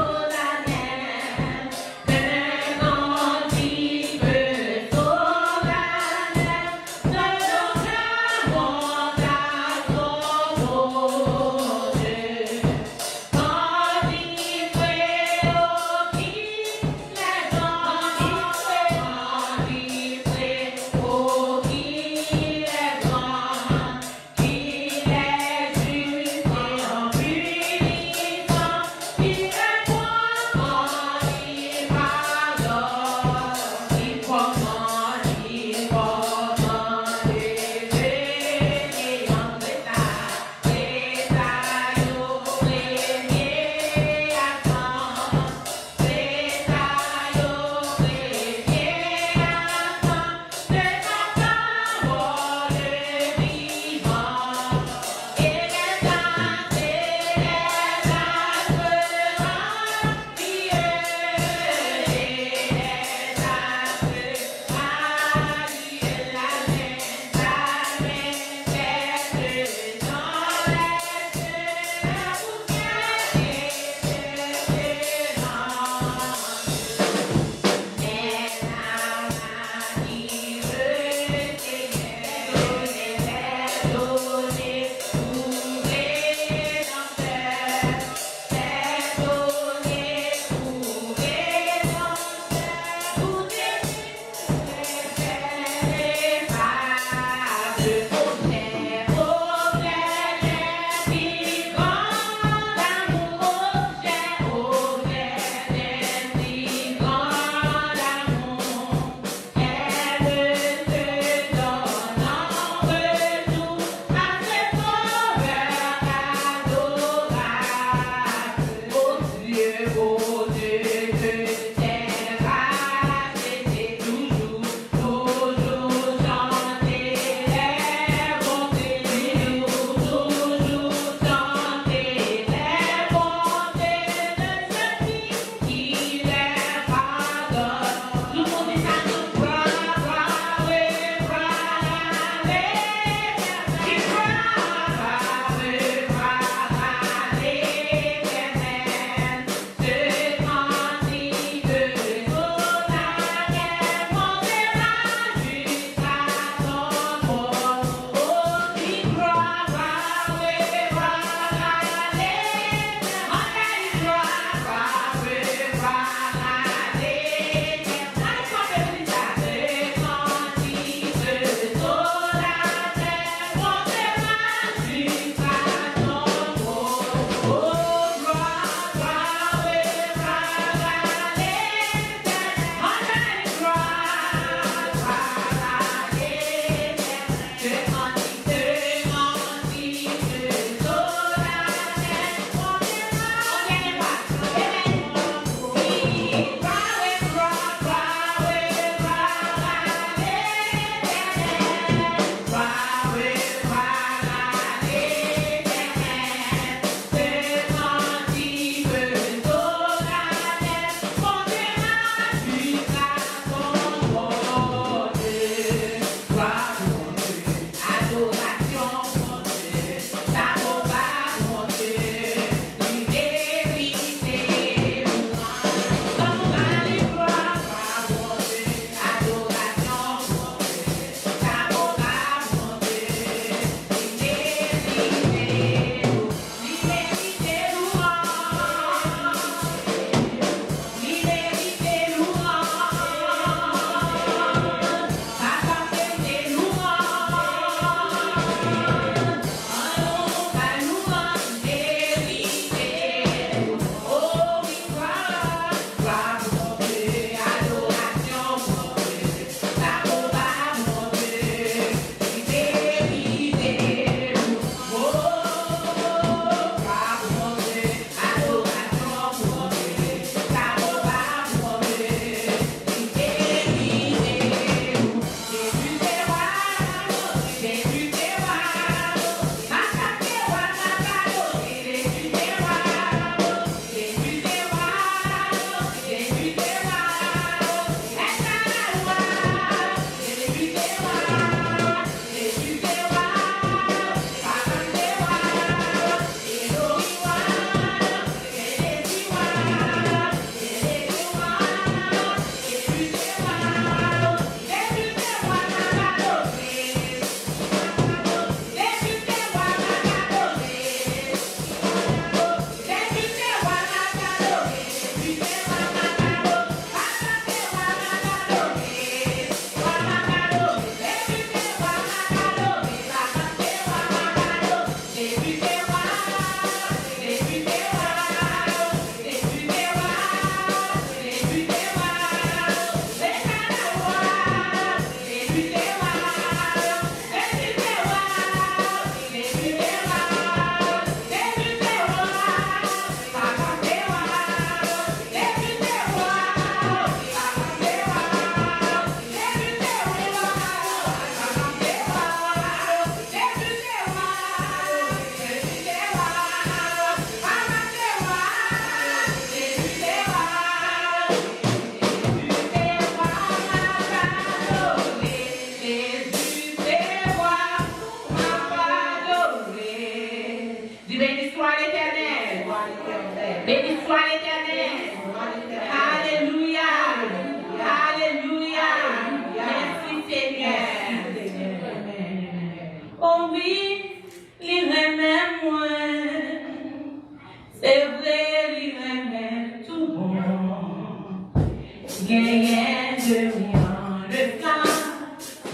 de nos à son Dieu. Quand il fait au qui les quand il fait au qui les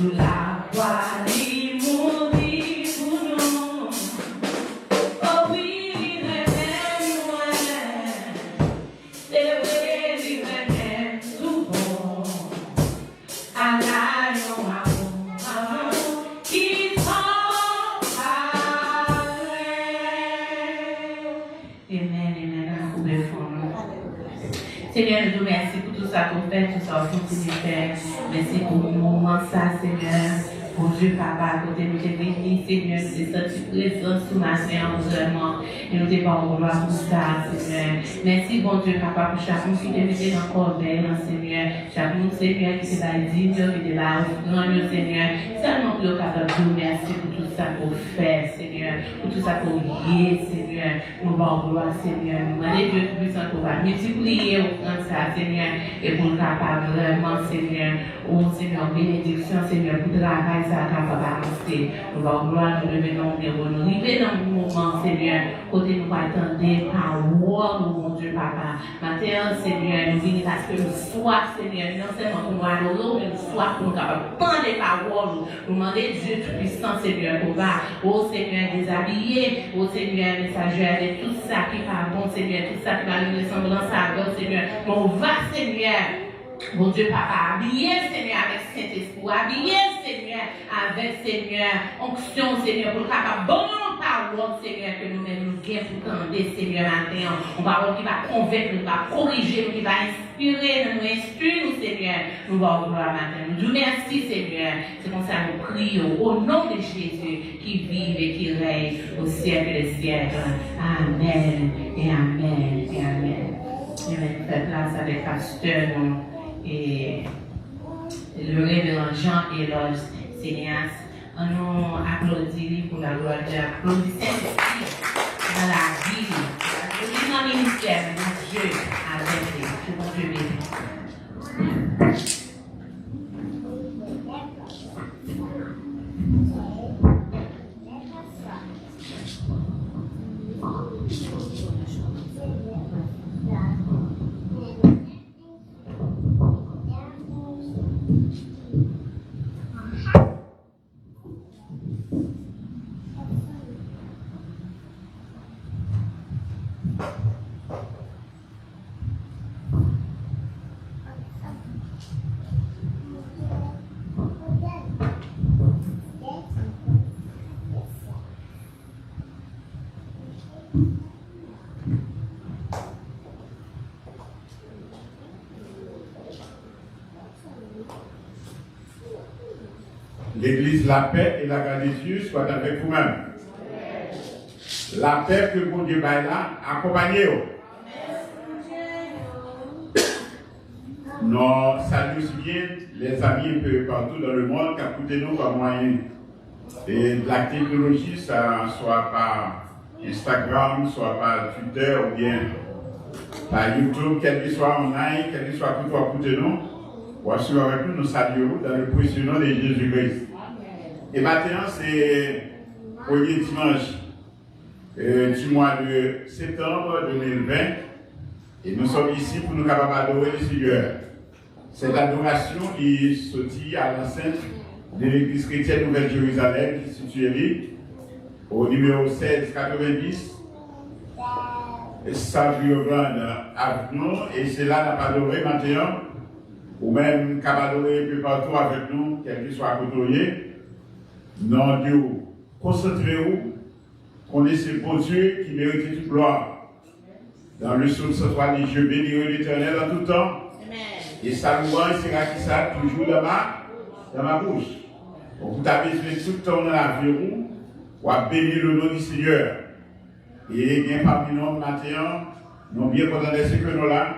Sous la croix, il mourit pour nous. Oh oui, il revenait loin. C'est vrai, il revenait tout bon. À l'agneau, amour, qui s'en va. Amen, amen. Vous pouvez fondre. Seigneur, nous vous remercions pour tout ça qu'on fait, tout ça qu'on continue de faire. Merci pour le moment, ça, Seigneur. Pour Dieu, Papa, côté nous t'es béni, Seigneur, nous t'es senti présent sous ma séance vraiment. Et nous t'es pas en gloire pour ça, Seigneur. Merci, bon Dieu, Papa, pour chaque monde qui te mettait dans le corps belle, Seigneur. Chaque monde, Seigneur, qui t'est là, digne, qui t'est là, grand, Seigneur. Seulement pour le capable de vous remercier pour tout ça qu'on fait, Seigneur. Pour tout ça qu'on y est, Seigneur. Nous allons gloire, Seigneur. Nous allons Dieu tout-puissant qu'on va multiplier au grand ça, Seigneur. Et pour le capable vraiment, Seigneur. Oh, Seigneur, bénédiction, Seigneur, pour travail. Ça va avancer. Nous allons gloire, nous revenons, nous arriver dans le moment, Seigneur, côté nous attendre parole, mon Dieu, Papa. Matin, Seigneur, nous venons parce que nous soif, Seigneur, non seulement pour nous adorer, mais nous soif pour nous capables prendre les paroles, nous demander Dieu tout-puissant, Seigneur, pour va, oh Seigneur, déshabiller, oh Seigneur, messager, avec tout ça qui va bon, Seigneur, tout ça qui va nous ressembler à God, Seigneur, on va, Seigneur. Mon Dieu, Papa, habillez, Seigneur, avec Saint-Esprit, habillez, Seigneur, avec, Seigneur, onction, Seigneur, pour le capable, bon parole, Seigneur, que nous-mêmes nous guérissons pour tendre, Seigneur, matin, une parole qui va convaincre, qui va corriger, qui va inspirer, nous instruire, Seigneur, nous allons gloire matin. Nous disons merci, Seigneur, c'est comme ça nous prions, au nom de Jésus, qui vive et qui règne au siècle des siècles. Amen, et amen, et amen. Je vais faire place avec pasteur, et le révérend Jean-Éloge Sénéas. On nous applaudit pour la gloire de Dieu. Applaudissez dans la vie, applaudissez dans le ministère, mon Dieu, avec lui. Que mon Dieu bénisse. L'Église, la paix et la grâce de Dieu soient avec vous-même. La paix que mon Dieu va là, accompagnez-vous. Nous saluons aussi bien les amis un peu partout dans le monde qui écoutent nous par moyen de la technologie, ça soit par Instagram, soit par Twitter ou bien par YouTube, quel que soit online, quel que soit tout pour écouter nous. Voici avec nous, nous saluons dans le précieux nom de Jésus-Christ. Et maintenant, c'est le premier dimanche du mois de septembre 2020. Et nous sommes ici pour nous capables d'adorer le Seigneur. Cette adoration qui sortit à l'enceinte de l'église chrétienne Nouvelle-Jérusalem, qui est située au numéro 1690, Saint-Violent Avenue. Et c'est là qu'on a adoré maintenant, ou même qu'on a adoré un peu partout avec nous, quel que soit à côté. Non, Dieu, concentrez-vous, connaissez le bon Dieu qui mérite toute gloire. Dans le psaume 103, dit Dieu bénirait l'Éternel en tout temps. Et sa louange sera qui ça toujours dans ma bouche. Donc, vous avez besoin tout le temps dans la vie, ou à bénir le nom du Seigneur. Et bien parmi nous, maintenant, nous bien content de ce que nous là,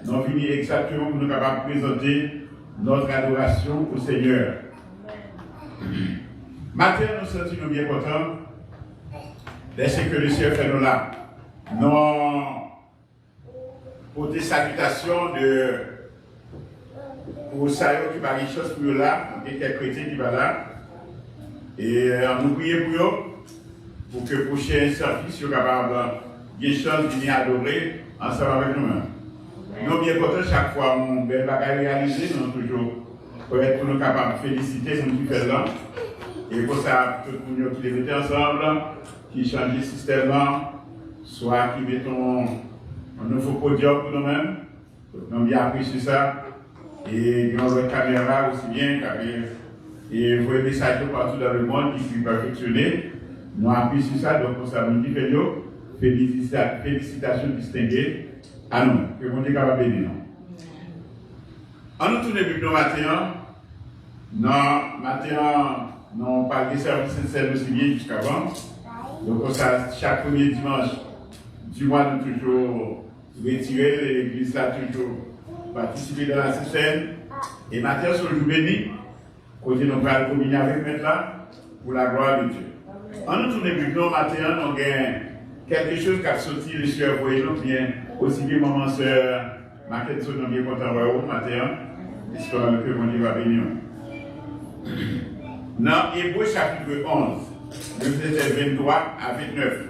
nous venons exactement pour nous capables de présenter notre adoration au Seigneur. Maintenant, nous sommes bien contents de ce que le Seigneur fait nous là. Nous pour des salutations pour ça qui va une chose pour eux là, et quelques chrétiens qui va là. Et nous prions pour eux, pour que le prochain service soit capable de chance de venir adorer ensemble avec nous-mêmes. Nous bien contents chaque fois, mon bel bagage réalisé, nous toujours pour être nous capables de féliciter ceux qui fait là. Et pour ça, tout le monde qui les mettait ensemble, qui change le système, soit qui mettons un nouveau podium pour nous-mêmes. Nous avons bien apprécié ça. Et nous avons une caméra aussi bien, et vous voyez des messages partout dans le monde qui sont perfectionnés. Nous avons apprécié ça, donc pour ça, nous disons félicitations distinguées à nous. Que vous êtes capable de bénir. En nous tournant le matin, nous n'avons pas de service sincère aussi bien jusqu'avant. Donc, pour ça, chaque premier dimanche du mois, nous toujours retirer l'église là, toujours participer dans la scène. Et matin, sur le jour béni, côté nous allons communier avec maintenant pour la gloire de Dieu. En nous tournant le matin, nous avons quelque chose qui a sorti le soeur, voyez-nous bien, aussi bien maman, soeur, Maquette, nous sommes bien contents de vous matin. J'espère que mon Dieu va bénir. Dans Hébreux chapitre 11, verset 23 à 29.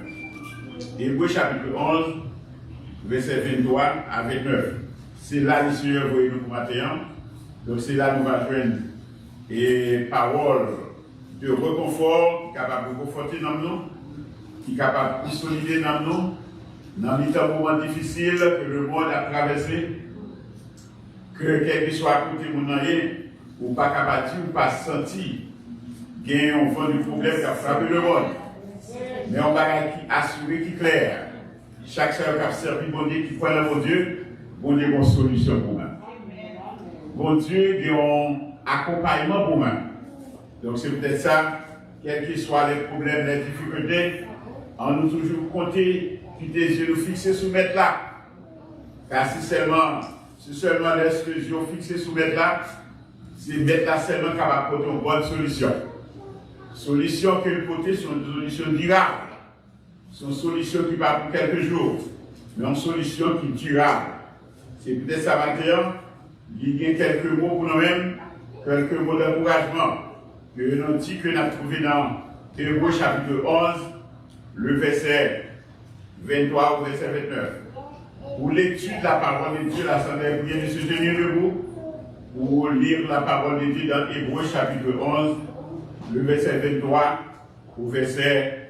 Hébreux chapitre 11, verset 23 à 29. C'est là le Seigneur voyez nous pour matin. Donc c'est là que nous allons joindre et parole de réconfort, capable de conforter dans nous, qui est capable de consolider dans nous, dans les moments difficiles que le monde a traversé, que quel que soit à côté de mon œil, ou pas capable ou pas senti, qu'il y a un fond du problème qui a frappé le monde. Mais on va assurer qui est clair. Chaque soeur qui a servi bon Dieu, qui croit dans mon Dieu, bon Dieu a une solution pour moi. Bon Dieu a un accompagnement pour moi. Donc c'est peut-être ça, quels que soient les problèmes, les difficultés, on nous toujours compter, puis des yeux nous fixés sous mettre là. Car si seulement les yeux fixés sous mettre là, c'est mettre là seulement capable de porter une bonne solution. Solution que le côté sont une solution durable. C'est une solution qui va pour quelques jours, mais une solution qui est durable. C'est peut-être ça matin, il y a quelques mots pour nous-mêmes, quelques mots d'encouragement que nous dit que nous avons trouvé dans Hébreux chapitre 11, le verset 23 au verset 29. Pour l'étude de la parole de Dieu, l'Assemblée vient de se tenir debout pour lire la parole de Dieu dans Hébreux chapitre 11, le verset 23 au verset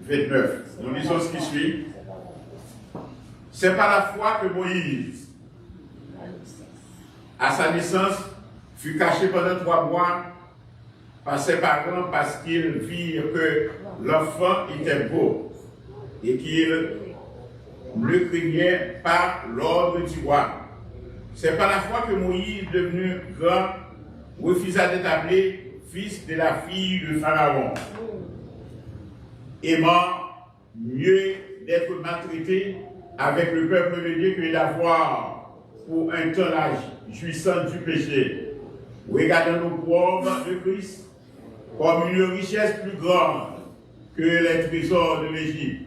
29. Nous lisons ce qui suit. C'est par la foi que Moïse, à sa naissance, fut caché pendant 3 mois par ses parents parce qu'ils virent que l'enfant était beau et qu'ils le craignaient par l'ordre du roi. C'est par la foi que Moïse, devenu grand, refusa d'être appelé fils de la fille de Pharaon, aimant mieux d'être maltraité avec le peuple de Dieu que d'avoir pour un temps la jouissance du péché. Regardons nos pauvres de Christ comme une richesse plus grande que les trésors de l'Égypte,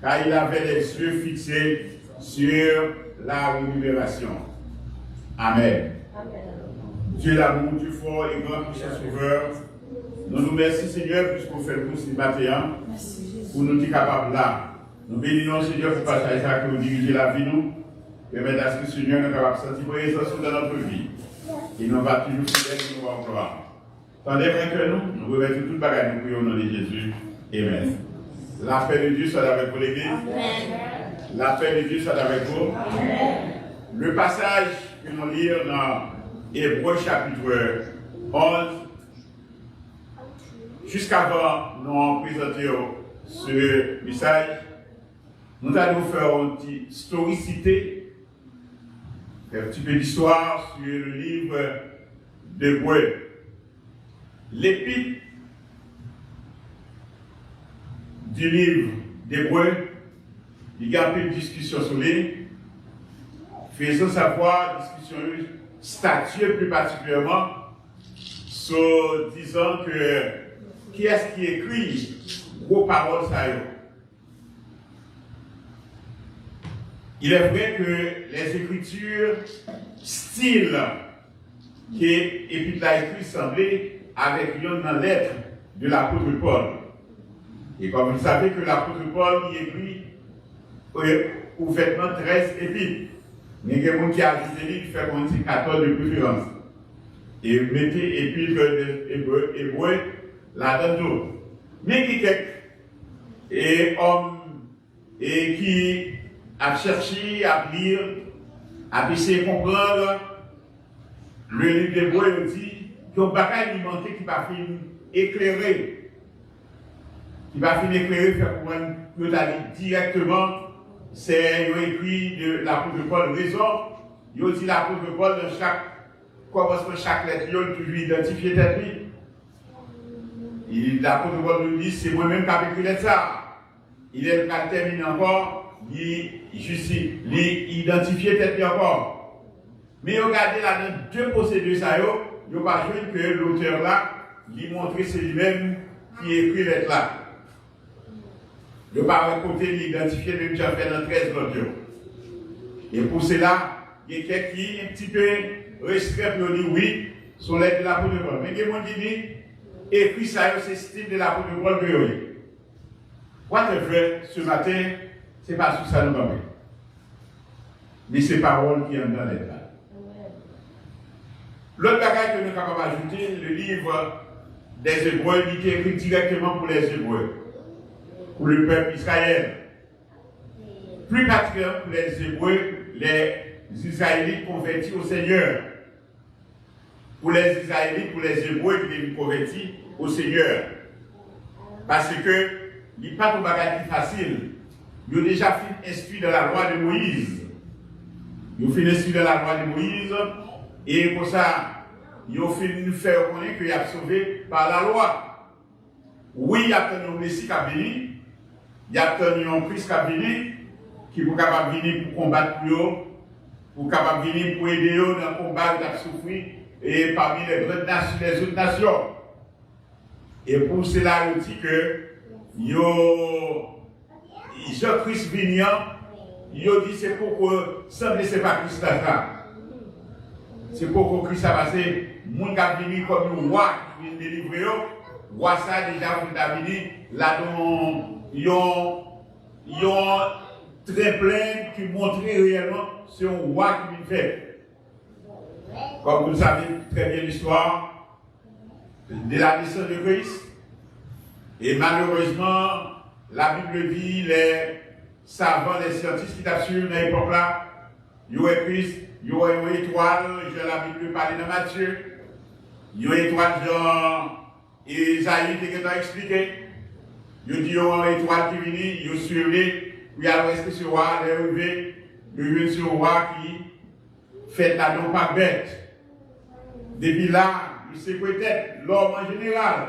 car il avait les yeux fixés sur la rémunération. Amen. Dieu l'amour, Dieu fort et grand, puissant sauveur, nous nous remercions Seigneur puisqu'on fait le coup ce matin pour nous être capables là. Nous bénissons Seigneur pour partager ça que nous diriger la vie nous. Permettre à ce que le Seigneur nous capable de sentir présence dans notre vie. Et nous va toujours fidèles et nous va en gloire. Tendez vrai que nous remettons toute bagarre, nous prions au nom de Jésus. Amen. La paix de Dieu soit avec vous l'église. La paix de Dieu soit avec vous. Amen. Le passage que nous lisons dans Hébreux chapitre 11, jusqu'avant nous présenter ce message, nous allons faire une petite historicité, un petit peu d'histoire sur le livre d'Hébreux. L'épître du livre d'Hébreux, il y a un peu de discussion sur lui, faisant savoir, discussion statuée plus particulièrement, sur disant que qui est-ce qui écrit vos paroles ça y est. Il est vrai que les écritures, style qui Épître a écrit semblait avec une lettre de l'apôtre Paul. Et comme vous savez que l'apôtre Paul y écrit ouvertement 13 épîtres. Mais il y a des gens qui a ajouté, qui fait comme 14 de préférence. et mettez épître hébreu là-dedans. Mais qui est homme et qui a cherché à lire, à essayer de comprendre le livre d'hébreu, il dit qu'il n'y a pas alimenté qui va finir éclairer. Qui va finir éclairer, faire pour nous aller directement. C'est écrit de l'apôtre Paul raison. Il dit l'apôtre Paul dans chaque commencement, chaque lettre, il a toujours identifié tête. L'apôtre Paul nous dit c'est moi-même qui ai écrit lettre ça. Il est terminé encore, il identifié tête encore. Mais regardez là dans deux procédures, ça il n'y a pas besoin que l'auteur là lui montre c'est lui-même qui écrit lettre là. Il n'y a pas raconté l'identifier même j'ai fait dans 13 l'auteur. Et pour cela, il y a quelqu'un qui est un petit peu restreint pour dire oui, son lettre de l'apôtre Paul. Mais il y a des gens qui disent écrit ça, c'est style de l'apôtre Paul que vous avez. Whatever, ce matin, ce n'est pas sur ça nous parlons. Mais c'est paroles qui sont dans les lettres. L'autre bagage que nous sommes capables d'ajouter, le livre des Hébreux, il est écrit directement pour les Hébreux, pour le peuple Israël. Plus particulièrement pour les Hébreux, les Israélites convertis au Seigneur. Pour les Israélites, pour les Hébreux qui sont convertis au Seigneur. Parce que il n'est pas un bagage facile. Ils ont déjà fait instruit de la loi de Moïse. Ils ont fait instruit de la loi de Moïse. Et pour ça, ils ont fait nous faire reconnaître qu'il y a sauvé par la loi. Oui, il y a un Messie qui a venu. Il y a un Christ qui a venu. Qui est capable de venir pour combattre plus haut. Pour capable de venir pour aider eux dans le combat qui a souffert. Et parmi les autres nations. Et pour cela, il dit que Jean-Christ Vignan, il dit c'est pour que semble c'est pas Christ là. C'est pour que Christ a passé, mon qui venu comme un roi qui vient délivrer, roi ça déjà vous venu là-dedans, ils ont très plein qui montrait réellement c'est un roi qui vient faire. Comme vous le savez très bien l'histoire de la naissance de Christ. Et malheureusement, la Bible dit les savants, les scientifiques qui ont su dans l'époque là, il y aurait Christ, il y aurait une étoile, la Bible parle dans Matthieu, il y aurait une étoile, genre, Isaïe qui a expliqué, il dit il y aurait une étoile qui vient, il y a suivi, puis alors est-ce que ce roi est arrivé, il y a ce roi qui fait la non pas bête. Depuis là, il sait peut-être l'homme en général.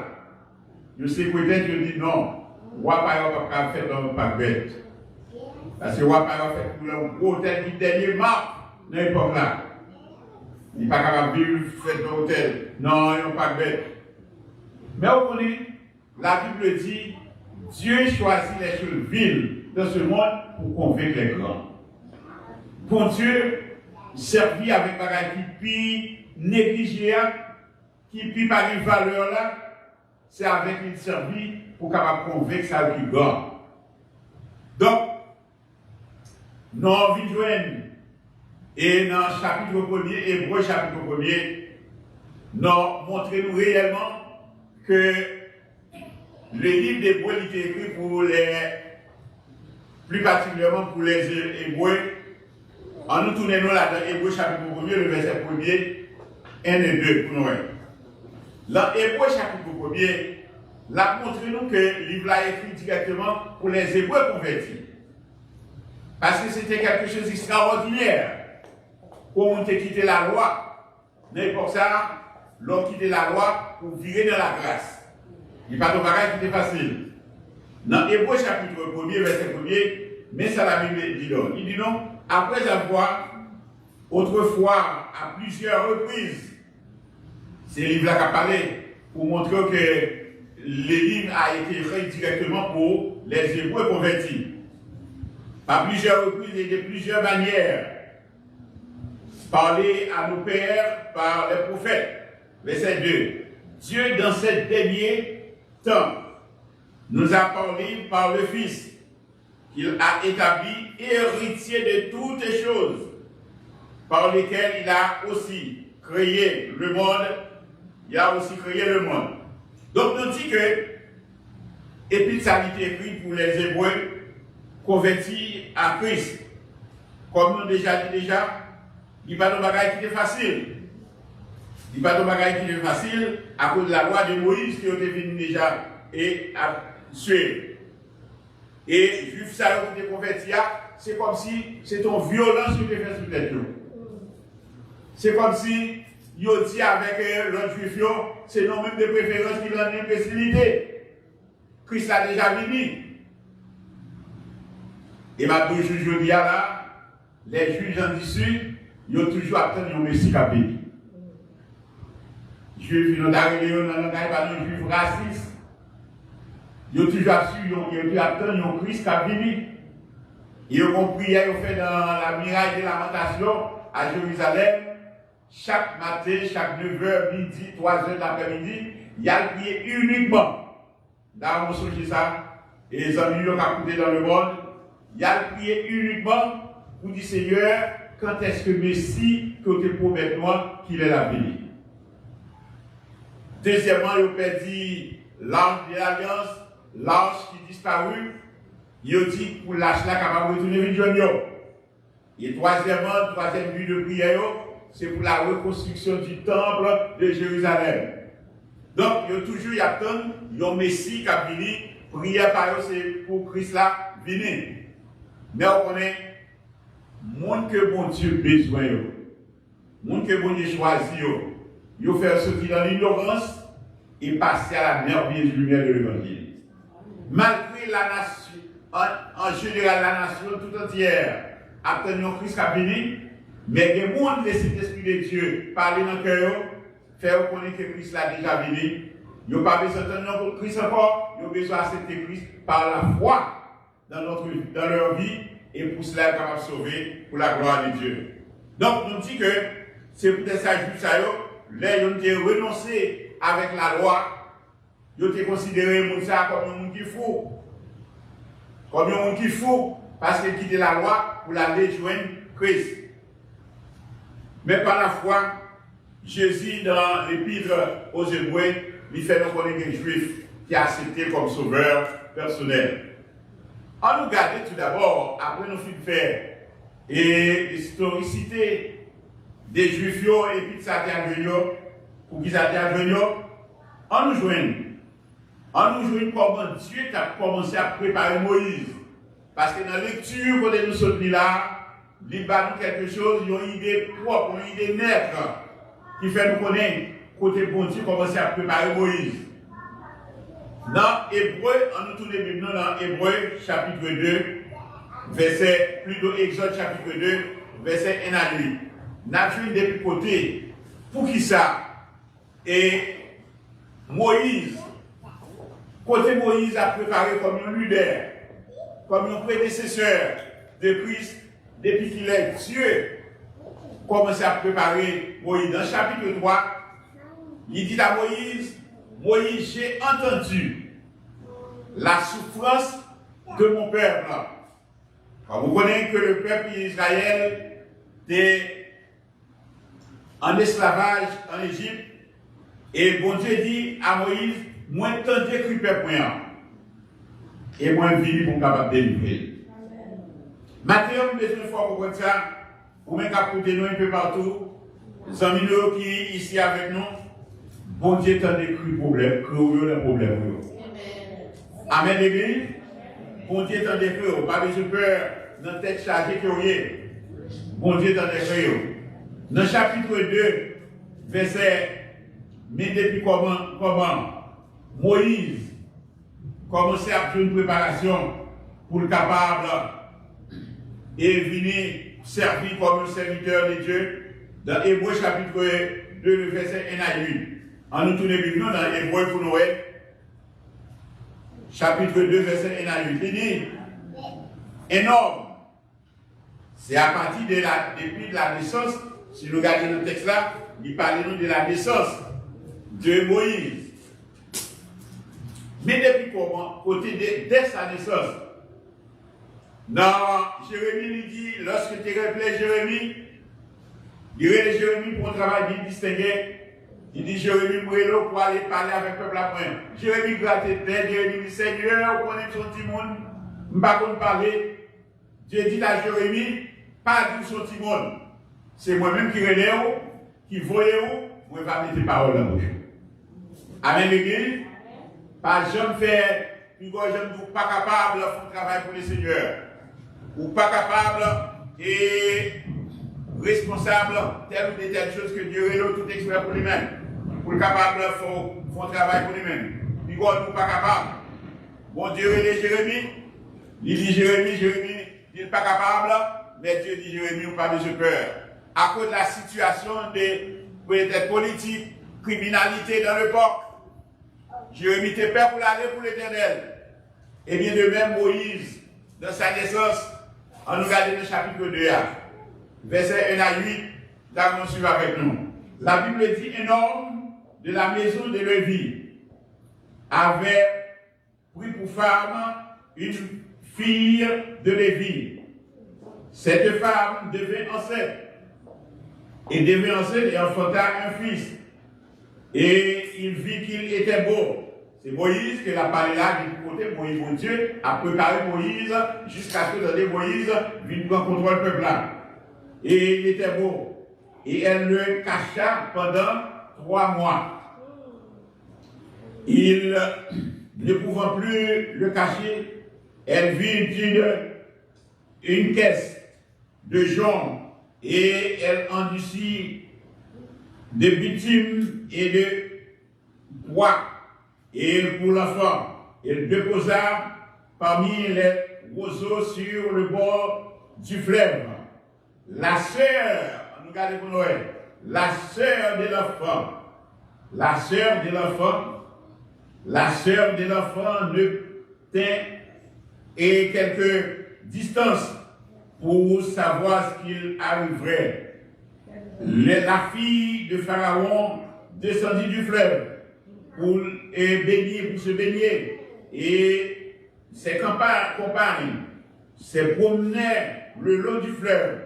Je sais peut-être, je dis non, roi pas faire l'homme pas bête. Parce que roi pas faire pour un gros hôtel qui dernier marque dans l'époque là. Il n'est pas capable de vivre, faire un hôtel. Non, il n'est pas bête. Mais vous connaissez, la Bible dit, Dieu choisit les choses viles dans ce monde pour convaincre les grands. Pour Dieu, servir avec des bagages qui puis négligés, qui puis par une valeur là, c'est avec une servie pour capable convaincre ça qui gagne. Donc, nous avons vu et dans le chapitre 1er, Hébreu chapitre 1er, nous montrons réellement que le livre d'Hébreu est écrit pour plus particulièrement pour les Hébreux. En nous tournons là dans Hébreu chapitre 1er, le verset 1er, 1 et 2 pour nous. Dans Hébreu chapitre 1er, là montre-nous que le livre là est écrit directement pour les Hébreux convertis. Parce que c'était quelque chose d'extraordinaire. Pour on quitter la loi, n'importe ça, l'on quitter la loi pour virer dans la grâce. Il n'y a pas de bagage qui était facile. Dans Hébreu chapitre 1er, verset 1er, mais ça la Bible dit non. Il dit non, après avoir autrefois à plusieurs reprises, c'est le livre là qui a parlé pour montrer que le livre a été écrit directement pour les Hébreux convertis. Par plusieurs reprises et de plusieurs manières. Parler à nos pères par les prophètes. Verset 2. Dieu, dans ce dernier temps, nous a parlé par le Fils, qu'il a établi héritier de toutes choses, par lesquelles il a aussi créé le monde, il a aussi créé le monde. Donc, nous dit que, et puis ça a été écrit pour les Hébreux convertis à Christ. Comme nous déjà dit il n'y a pas de bagaille qui est facile. Il n'y a pas de bagaille qui est facile à cause de la loi de Moïse qui était venue déjà et à suivre. Et juif ça qui était converti, c'est comme si c'était une violence qui était faite sur les gens. C'est comme si il dit avec l'autre juif, c'est non même de préférence qui donne une imbécilité. Christ a déjà venu. Et maintenant, je dis là, les juges en dessus, ils ont toujours attendu un Messie qui a venu. Les juifs, ils ont arrivé dans le juif raciste. Ils ont toujours attendu un Christ qui a venu. Ils ont compris, ils ont fait dans la muraille de lamentation à Jérusalem. Chaque matin, chaque 9h, midi, 3h de l'après-midi, il y a prié uniquement. Dans mon souci ça, et les amis qui ont écouté dans le monde, il y a prié uniquement pour dire Seigneur, quand est-ce que Messie, que tu promets moi, qu'il est la vie. Deuxièmement, il a perdu l'arche de l'alliance, l'arche qui disparut, il a dit pour l'arche là capable de retourner vite. Et troisièmement, troisième but de prière, c'est pour la reconstruction du temple de Jérusalem. Donc, il y a toujours un Messie qui a venu, prière par eux, c'est pour Christ là, venir. Mais on connaît, monde que bon Dieu besoin, monde que bon Dieu choisit, il fait sortir dans l'ignorance et passer à la merveilleuse lumière de l'évangile. Malgré la nation, en général la nation tout entière, attend un Christ qui a venu, mais des monde laissé l'Esprit de Dieu parler dans le cœur, faire reconnaître que Christ l'a déjà venu. Ils n'ont pas besoin d'entendre Christ encore, ils ont besoin d'accepter Christ par la foi dans leur vie, et pour cela, ils sont capables de sauver pour la gloire de Dieu. Donc, nous disons que c'est peut-être ça, juste ça, là, ils ont renoncé avec la loi, ils ont considéré ça comme un monde qui est fou. Comme un monde qui est fou, parce qu'ils quittent la loi pour aller joindre Christ. Mais par la foi, Jésus, dans l'épître aux Hébreux, il fait nous connaître un juif qui a accepté comme sauveur personnel. On nous regarde tout d'abord, après nous faire et l'historicité des juifs et puis de ça pour qu'ils adviennent, on nous joigne. On nous joigne comment Dieu a commencé à préparer Moïse. Parce que dans la lecture, quand nous sommes là, il va nous quelque chose, il y a une idée propre, une idée nette qui fait nous connaître côté bon Dieu commencer à préparer Moïse. Dans Hébreu, on nous tourne maintenant dans Hébreu chapitre 2, verset, plutôt Exode chapitre 2, verset 1 à 8. Nature depuis côté, pour qui ça? Et Moïse, côté Moïse a préparé comme un leader, comme un prédécesseur de Christ, depuis qu'il est Dieu, commencé à préparer Moïse. Dans chapitre 3, il dit à Moïse, Moïse, j'ai entendu la souffrance de mon peuple. Vous connaissez que le peuple d'Israël était en esclavage en Égypte. Et bon Dieu dit à Moïse, moi, tant d'écrit peuple, et moi, je vis pour capable de délivrer. Maintenant, nous besoin de fois pour comprendre ça, pour même écouter nous un peu partout, les amis qui ici avec nous, bon Dieu t'en écrit problème, créer le problème. Amen, l'église. Bon Dieu t'en écrit, pas besoin de peur, dans tête chargée que vous avez. Bon Dieu t'en écrit. Dans chapitre 2, verset, mais depuis comment Moïse commençait à faire une préparation pour le capable et venir servir comme un serviteur de Dieu, dans Hébreu chapitre 2, le verset 1 à 8. En nous tournant maintenant dans Hébreu pour Noël, chapitre 2, verset 1 à 8. Il dit, un homme, c'est à partir depuis la naissance, si nous regardons le texte là, il parle nous de la naissance de Moïse. Mais depuis comment? Côté dès sa naissance. Dans Jérémie, il dit, lorsque tu rappelais Jérémie, Il y a Jérémie pour un travail bien distingué. Il dit Jérémie Brelo pour aller parler avec le peuple après. Jérémie gratte tête, Jérémie dit Seigneur, on connaît son petit monde, je ne pas parler. Dieu dit à Jérémie, pas du son petit monde. C'est moi-même qui relève, qui voyez, moi je vais mettre parole dans la bouche. Amen l'église. Pas jamais faire, puis je ne suis pas capable de faire un travail pour le Seigneur. Ou pas capable et responsable telle ou telle chose que Dieu est tout expert pour lui-même. Pour le capable de faire un travail pour lui-même. Puis nous ne pas capable. Bon Dieu est Jérémie. Il dit Jérémie, il n'est pas capable, mais Dieu dit Jérémie, ou pas de peur. À cause de la situation de peut-être politique, criminalité dans le peuple. Jérémie était peur pour l'aller pour l'Éternel. Et bien de même Moïse, dans sa naissance, on nous regarde le chapitre 2, verset 1 à 8, là on suit avec nous. La Bible dit un homme de la maison de Lévi avait pris pour femme une fille de Lévi. Cette femme devait enceinte. Et enfanta un fils. Et il vit qu'il était beau. C'est Moïse qui l'a parlé là, du côté Moïse, mon Dieu, a préparé Moïse jusqu'à ce que Moïse vienne rencontrer le peuple là. Et il était beau. Et elle le cacha pendant 3 mois. Il, ne pouvant plus le cacher, elle vit une caisse de jonc et elle endurcit de bitume et de bois. Et pour l'enfant, elle déposa parmi les roseaux sur le bord du fleuve. La sœur, nous regardons pour Noël, la sœur de l'enfant ne tint et quelques distances pour savoir ce qu'il arriverait. La fille de Pharaon descendit du fleuve pour se baigner et ses compagnes se promenaient le long du fleuve.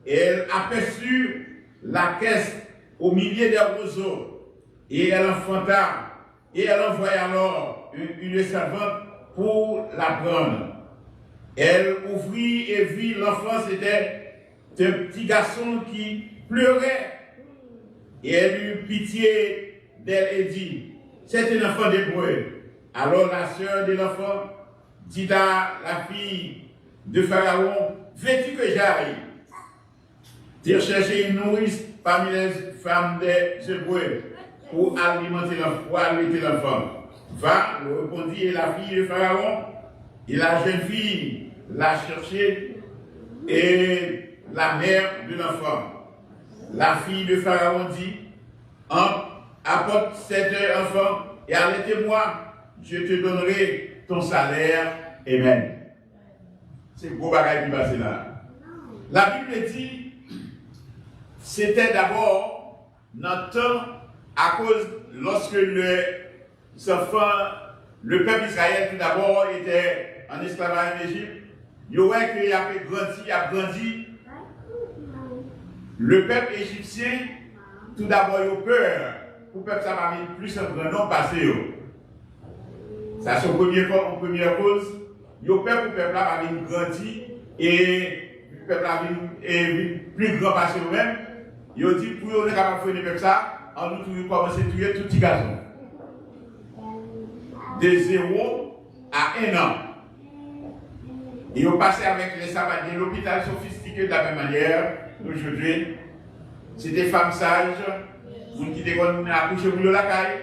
Et elle aperçut la caisse au milieu des roseaux et elle enfanta et elle envoya alors une servante pour la prendre. Elle ouvrit et vit l'enfant, c'était un petit garçon qui pleurait. Et elle eut pitié d'elle et dit, c'est un enfant d'hébreu. Alors la sœur de l'enfant dit à la fille de Pharaon, veux-tu que j'aille dire chercher une nourrice parmi les femmes des Hébreux pour alimenter l'enfant. Va, répondit la fille de Pharaon, et la jeune fille l'a cherché et la mère de l'enfant. La fille de Pharaon dit, apporte cet enfant et allaitez-moi, je te donnerai ton salaire. Amen. C'est beau bagaille qui passe là. La Bible dit, c'était d'abord notre temps à cause lorsque le peuple Israël tout d'abord était en esclavage en Égypte, il y aurait qu'il a grandi. Le peuple égyptien, tout d'abord, il a peur. Pour le peuple, ça va mettre plus un grand nom passé. Ça, c'est en première cause. Il a peur pour le peuple va venir grandir et le peuple va venir plus grand passé eux-mêmes. Il a dit, pour nous capable de faire le peuple ça, on nous commencer à tuer tout petit garçon. De 0 à 1 an. Ils ont passé avec les sabbats de l'hôpital sophistiqué de la même manière aujourd'hui. C'est des femmes sages, qui étaient accouchées pour la caille.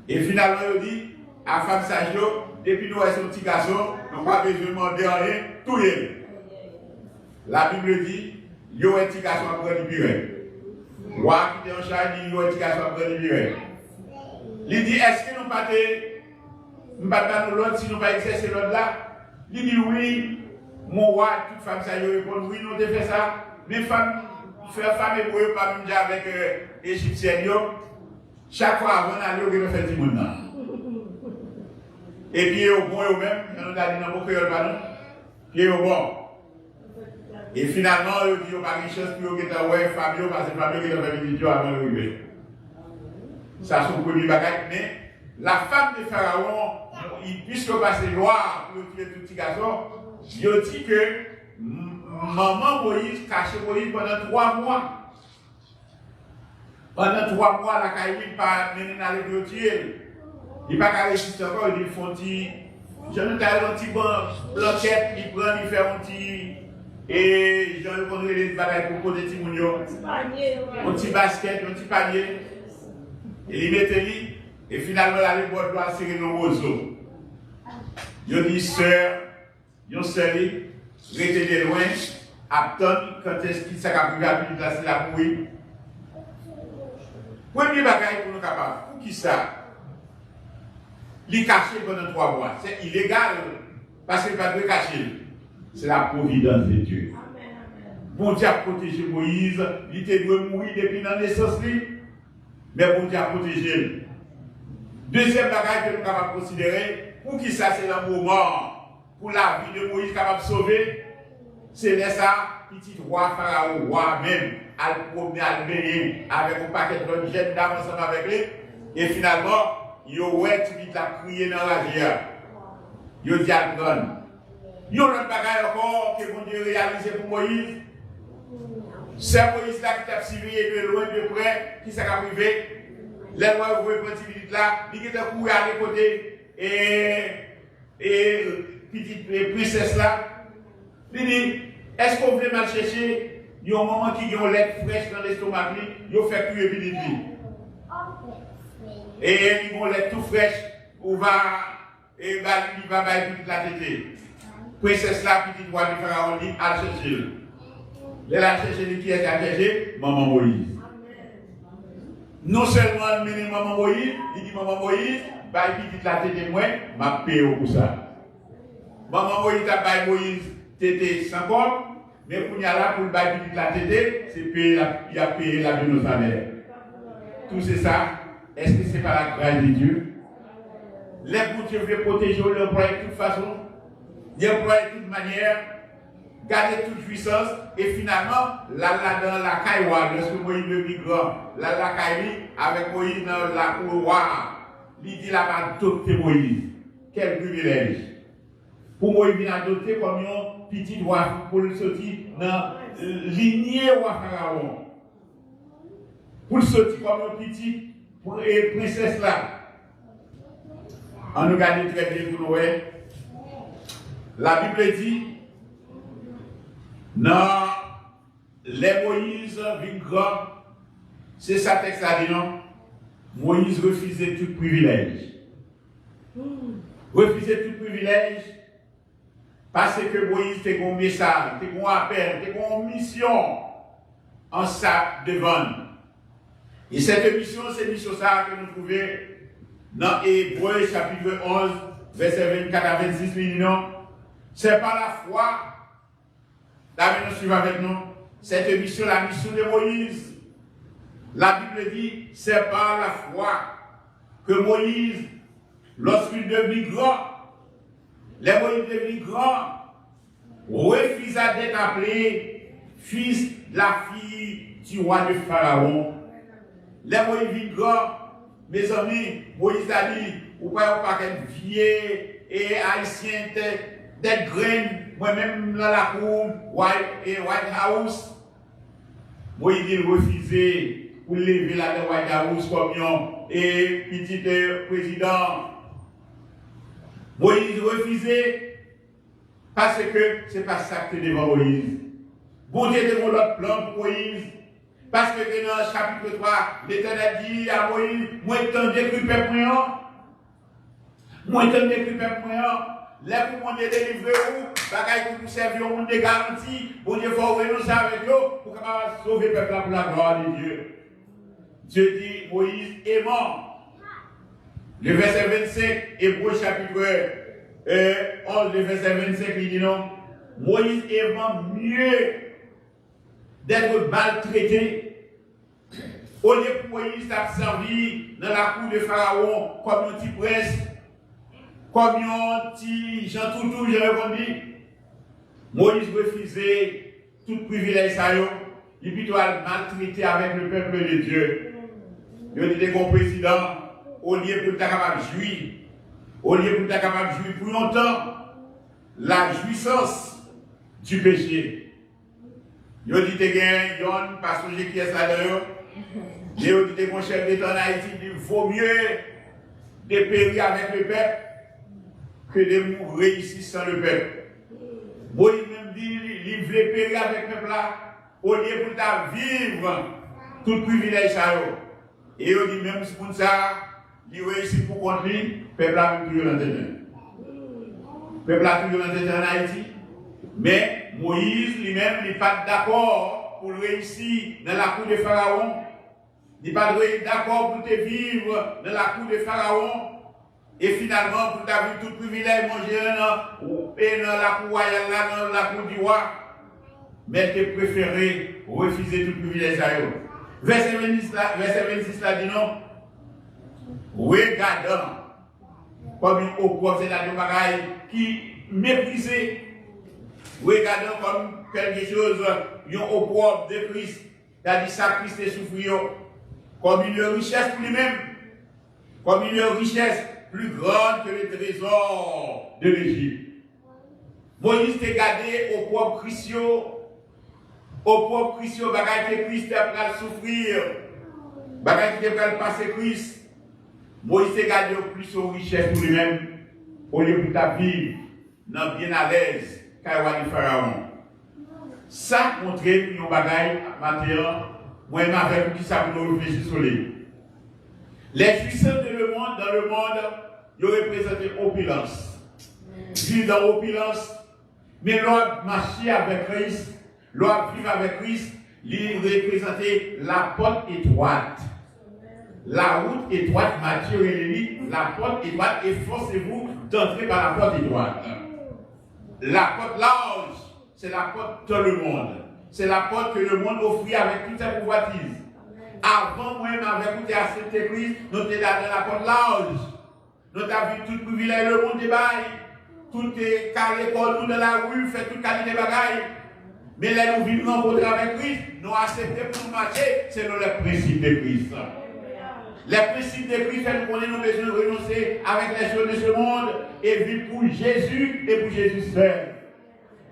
Et finalement, ils ont dit, à femme sage, depuis nous, son petit garçon, nous n'avons pas besoin de demander rien, tout est. La Bible dit, il y a un petit garçon à prendre du bureau. Roi qui était en charge, il y a un petit garçon à prendre du bureau. Il dit, est-ce que nous ne pas nous l'autre si nous ne pas exercer l'autre là? Il dit, oui, mon roi, toute femme ça, il répond, oui, nous devons faire ça. Mais femme hébreu, pas même avec égyptienne, chaque fois avant d'aller, on fait du monde. Et puis, au bon, au même, on a dit dans beaucoup de ballons, puis au bon. Et finalement, il dit, on n'a pas de chance pour que Fabio, parce que Fabio qui a fait une vidéo avant d'arriver. Ça, c'est le premier bagage. Mais la femme de Pharaon, puisque passe loi pour tuer tout petit garçon, il dit que maman Moïse cachait Moïse pendant 3 mois. Pendant 3 mois, la caïne pas mené dans le tuer. Il n'a pas réussi encore, il dit, je ne t'ai pas un petit blanquette, il prend, il fait un petit. Et j'en ai connu les bagages pour poser des petits mounions. Un petit basket, un petit panier. Et il mettait lui. Et finalement, là, les boîtes doivent serrer le roseau. Il dit, sœur, yon sœur, restez loin, attendre quand est-ce qu'il s'est capable de placer la bouille. Premier bagage pour nous capables. Pour qui ça? Il caché pendant 3 mois. C'est illégal parce qu'il ne peut pas cacher. C'est la providence de Dieu. Bon Dieu a protégé Moïse. Il était dû mourir depuis la naissance. Mais bon Dieu a protégé. Deuxième bagage que nous sommes capables de considérer, pour qui ça c'est un moment pour la vie de Moïse capable de sauver, c'est ça, petit roi Pharaon, roi même, à le promener, à le baigner avec un paquet de jeunes dames ensemble avec lui. Et finalement, il y a crié dans la vie. Il y a dit à l'autre. Il y a un autre bagage encore que mon Dieu réalisé pour Moïse. C'est Moïse là qui t'a suivi de loin, de près, qui s'est arrivé. Les rois ont pris une petite là, il était couru à l'écouter et petite princesse là. Il dit, est-ce qu'on veut mal chercher? Il y a un moment qui a une lettre fraîche dans l'estomac, il a fait cuire petite vie. Et il y a une lettre tout fraîche, il va petite la tétée. Princesse là, petite roi de Pharaon, dit, à chercher. Elle a cherché qui est à chercher? Maman Moïse. Non seulement il dit maman Moïse, il dit maman Moïse, bah il dit la tête moi, m'a payé pour ça. Maman Moïse a payé Moïse tété sans compte, mais pour y aller pour le bail la tête, c'est payer il a payé la vie de nos salaires. Tout c'est ça. Est-ce que c'est pas la grâce de Dieu? Les pour Dieu veut protéger, il emploie de toute façon, il emploie de toute manière. Garder toute puissance et finalement, là dans la caïwa, lorsque Moïse devient grand, là la caïwa, avec Moïse dans la cour, il dit là va adopter Moïse. Quel privilège! Pour Moïse vient adopter comme un petit roi pour le sortir dans lignée roi Pharaon. Pour le sortir comme un petit princesse là. On nous garde très bien pour nous. La Bible dit. Non, les Moïse vin grand, c'est ça texte là dit non. Moïse refusait tout privilège. Refusait tout privilège parce que Moïse était un message, était un appel, était une mission en ça devant. Et cette mission, c'est mission ça que nous trouvons dans Hébreux chapitre 11, verset 24 à 26 non. C'est par la foi. Là, nous suivons avec nous. Cette mission, la mission de Moïse. La Bible dit, c'est par la foi que Moïse, lorsqu'il devint grand, les Moïse devint grand, refusa d'être appelé fils de la fille du roi de Pharaon. Les Moïse devint grand, mes amis, Moïse a dit, ou pas qu'un vieux et haïtien d'être graine. Moi-même dans la cour, White House, Moïse il refusait pour lever la White House comme un petit président. Moïse refusait parce que ce n'est pas ça que devant Moïse. Bon Dieu devant l'autre plan pour Moïse. Parce que dans le chapitre 3, l'Éternel dit à Moïse, moi étant décrit peuple moi étant décrit peuple les pour nous délivrer ou, bagaille pour nous servir au monde de garantie, bon Dieu faut renoncer avec eux pour capable sauver le peuple pour la gloire de Dieu. Dieu dit Moïse est mort. Le verset 25, Hébreux chapitre 11, le verset 25, il dit non. Moïse est mort mieux d'être maltraité. Au lieu que Moïse a servi dans la cour de Pharaon comme un petit prince. Comme un petit Jean Toutou, j'ai répondu, Moïse refusait tout privilège ça, il plutôt maltraité avec le peuple de Dieu. Il dit des président, au lieu pour être capable de jouir, au lieu pour être capable de jouir pour longtemps, la jouissance du péché. Il dit que yon parce que j'ai qui est ça d'ailleurs. Il dit que mon chef d'État en Haïti, il vaut mieux de périr avec le peuple que de mourir ici sans le peuple. Moïse même dit, il voulait périr avec le peuple là, au lieu pour vivre tout privilège à eux. Et il dit même si pour ça, il réussit pour contre lui, le peuple a toujours dans le le peuple a toujours dans le en Haïti. Mais Moïse lui-même n'est pas d'accord pour réussir dans la cour de Pharaon. Il n'est pas d'accord pour te vivre dans la cour de Pharaon. Et finalement, pour ta vie, tout privilège, manger dans la cour royale, dans la cour du roi. Mais tu préféré refuser tout privilège à eux. Verset 26 là dit non. Regardant comme une opprobre, c'est la bagaille qui méprisait. Regardant comme quelque chose, une opprobre de Christ. C'est-à-dire ça, Christ est souffert comme une richesse pour lui-même. Comme une richesse plus grande que le trésor de l'Égypte. Moïse t'a gardé au propre Christ, bagaille que Christ a pris souffrir, bagaille qui a pris passer Christ. Moïse t'a gardé au plus aux richesses pour lui-même, au lieu de ta vie, non bien à l'aise, car il y a Pharaon. Ça montre une bagaille maintenant, moi et ma frère, qui ça pour nous réfléchir sur les. Les puissants dans le monde, ils représentent opulence. Vivre dans l'opulence, mais l'homme marcher avec Christ, l'homme vivre avec Christ, il représente la porte étroite. La route étroite, Matthieu et Lélie, la porte étroite, efforcez-vous d'entrer par la porte étroite. La porte large, c'est la porte dans le monde. C'est la porte que le monde offrit avec toutes ses convoitises. Avant moi-même, avec vous, accepté Christ, nous sommes dans la porte large. Nous avons vu tout privilège, le monde débaille. Tout est carré pour nous dans la rue, fait toute qualité de bagaille. Mais là, nous vivons rencontrer avec Christ, nous accepter pour marcher, c'est le principe de Christ. Les principes de Christ, nous connaissons nos besoins de renoncer avec les choses de ce monde et vivre pour Jésus et pour Jésus seul.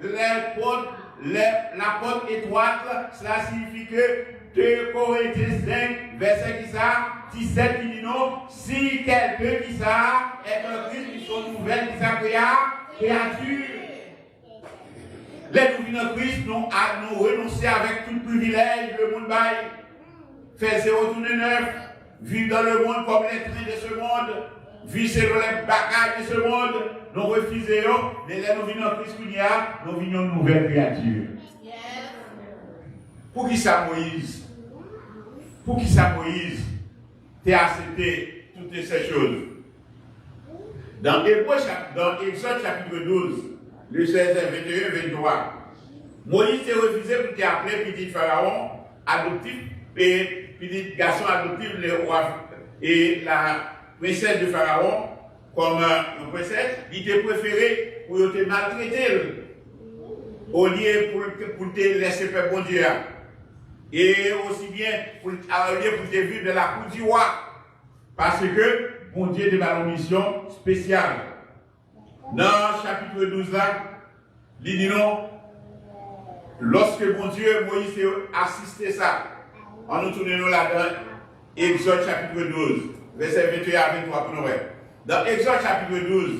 La porte étroite, cela signifie que 2 Corinthiens 5, verset 17 qui dit non, si quelqu'un qui ça est un Christ qui sont nouvelles, qui ça créature. Les nous Christ, nous renoncer avec tout privilège, le monde bail, faire 0,9, vivre dans le monde comme les trains de ce monde, vivre selon les bagages de ce monde, nous refusons, mais là nous venons Christ, nous venons une nouvelle créature. Pour qui ça Moïse? Pour qui ça Moïse t'a accepté toutes ces choses? Dans Exode chapitre 12, le 16, 21, 23, Moïse s'est refusé pour t'appeler petit Pharaon, adoptif, et petit garçon adoptif, le roi et la princesse de Pharaon, comme une princesse, il t'a préféré pour te maltraiter, au lieu pour te laisser faire bon Dieu. Et aussi bien pour te vivre de la cour du roi. Parce que bon Dieu a une mission spéciale. Dans le chapitre 12 là, il dit non, lorsque bon Dieu, Moïse a assisté ça, en nous tournant là-dedans, Exode chapitre 12, verset 21 à 23 pour nous voir. Dans Exode chapitre 12,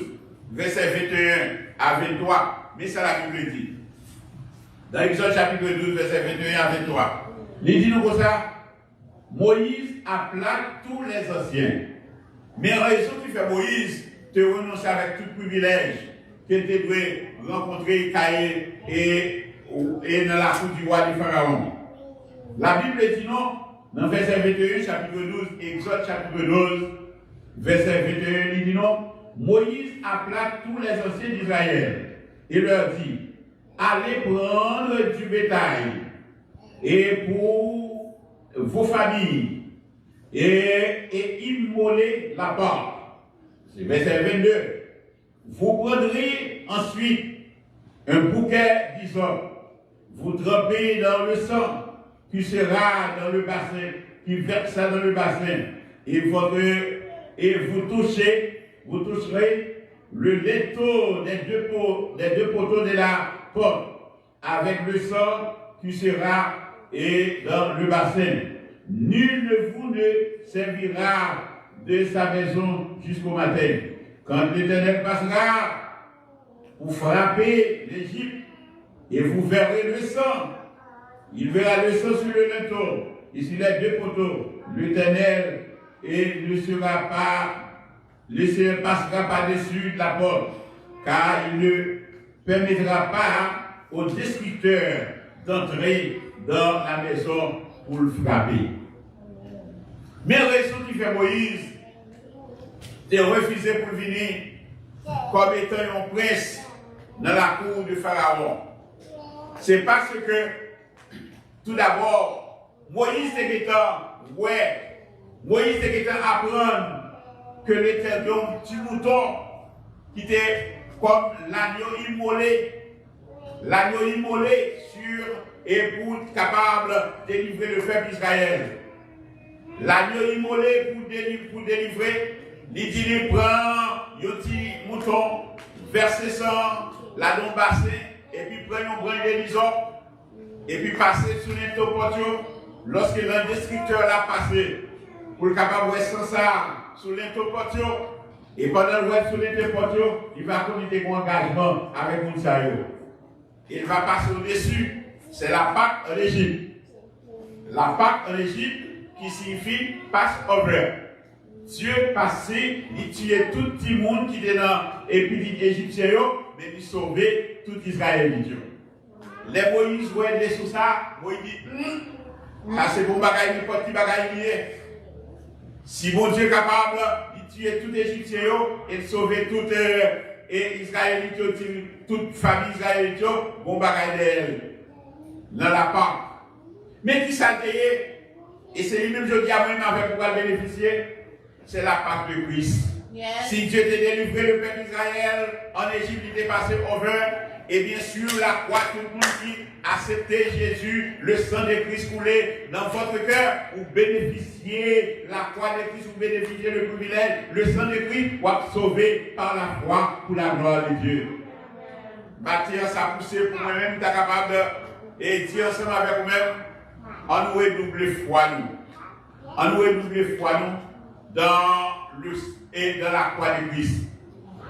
verset 21 à 23, mais ça la Bible dit. Dans Exode chapitre 12, verset 21 à 23. Il dit nous comme ça, Moïse appela tous les anciens. Mais en raison qui fait Moïse te renoncer avec tout privilège que tu dois rencontrer Caïn et dans la cour du roi du Pharaon. La Bible dit non, dans verset 21, chapitre 12, Exode chapitre 12, verset 21, il dit non, Moïse appela tous les anciens d'Israël et leur dit, allez prendre du bétail et pour vos familles et immoler la part. C'est verset 22. Vous prendrez ensuite un bouquet d'hysope vous trempez dans le sang qui sera dans le bassin, qui versera dans le bassin, et vous toucherez le linteau des deux poteaux de la porte, avec le sang qui sera dans le bassin. Nul de vous ne servira de sa maison jusqu'au matin. Quand l'Éternel passera pour frapper l'Égypte, et vous verrez le sang. Il verra le sang sur le linteau et sur les deux poteaux. L'Éternel ne passera par-dessus la porte, car il ne permettra pas au destructeur d'entrer dans la maison pour le frapper. Mais la raison qui fait Moïse de refuser pour venir comme étant un prince dans la cour de Pharaon, c'est parce que, tout d'abord, Moïse était apprendre que l'Éternel un petit mouton qui était comme l'agneau immolé et pour être capable de délivrer le peuple d'Israël. L'agneau immolé pour délivrer, il dit, il prend un petit mouton, verse sang, la don bassin, et puis prend un brin de lison, et puis passer sur l'intopotio, lorsque l'un des scripteurs l'a passé, pour le capable de sans ça, sur l'intopotio, et pendant le sur l'intopotio, il va connaître un engagement avec Mounsayo. Il va passer au-dessus. C'est la Pâque en Égypte. La Pâque en Égypte qui signifie Passover. Dieu passé, il tuait tout le monde qui était dans l'épidémie égyptienne, mais il sauvait tout Israël. Les Moïse voient les sous ça, Moïse dit, ça c'est bon bagaille, n'importe qui bagaille lié. Si mon Dieu est capable, il tuait tout Égyptien et de sauver tout Israélite, toute famille israélite, bon bagaille d'elle. Dans la Pâque. Mais qui ça et c'est lui-même je dis à moi-même avec pouvoir bénéficier, c'est la Pâque de Christ. Yes. Si Dieu t'a délivré le peuple d'Israël en Égypte, il était passé over, et bien sûr la croix, tout le monde qui acceptait Jésus, le sang de Christ coulé dans votre cœur, vous bénéficiez la croix de Christ, vous bénéficiez le privilège, le sang de Christ, vous êtes sauvé par la foi pour la gloire de Dieu. Bâtir ça poussé pour moi-même, tu es capable de et dire ensemble avec vous-même, on nous redouble foi nous. On nous redouble foi nous dans la croix de Christ.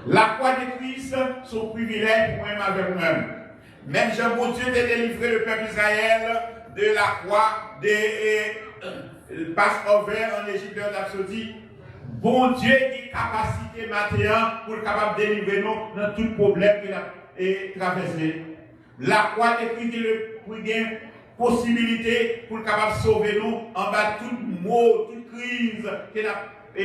La croix de Christ, son privilège pour moi-même avec vous-même. Même Jean bon Dieu t'a délivré le peuple d'Israël de la croix de Passover en Égypte d'Absodie. Bon Dieu qui capacité matérielle pour être capable de délivrer nous dans tout problème qu'il a traversé. La croix de Christ est une possibilité pour être capable de sauver nous en bas de tout mot, toute crise qu'il a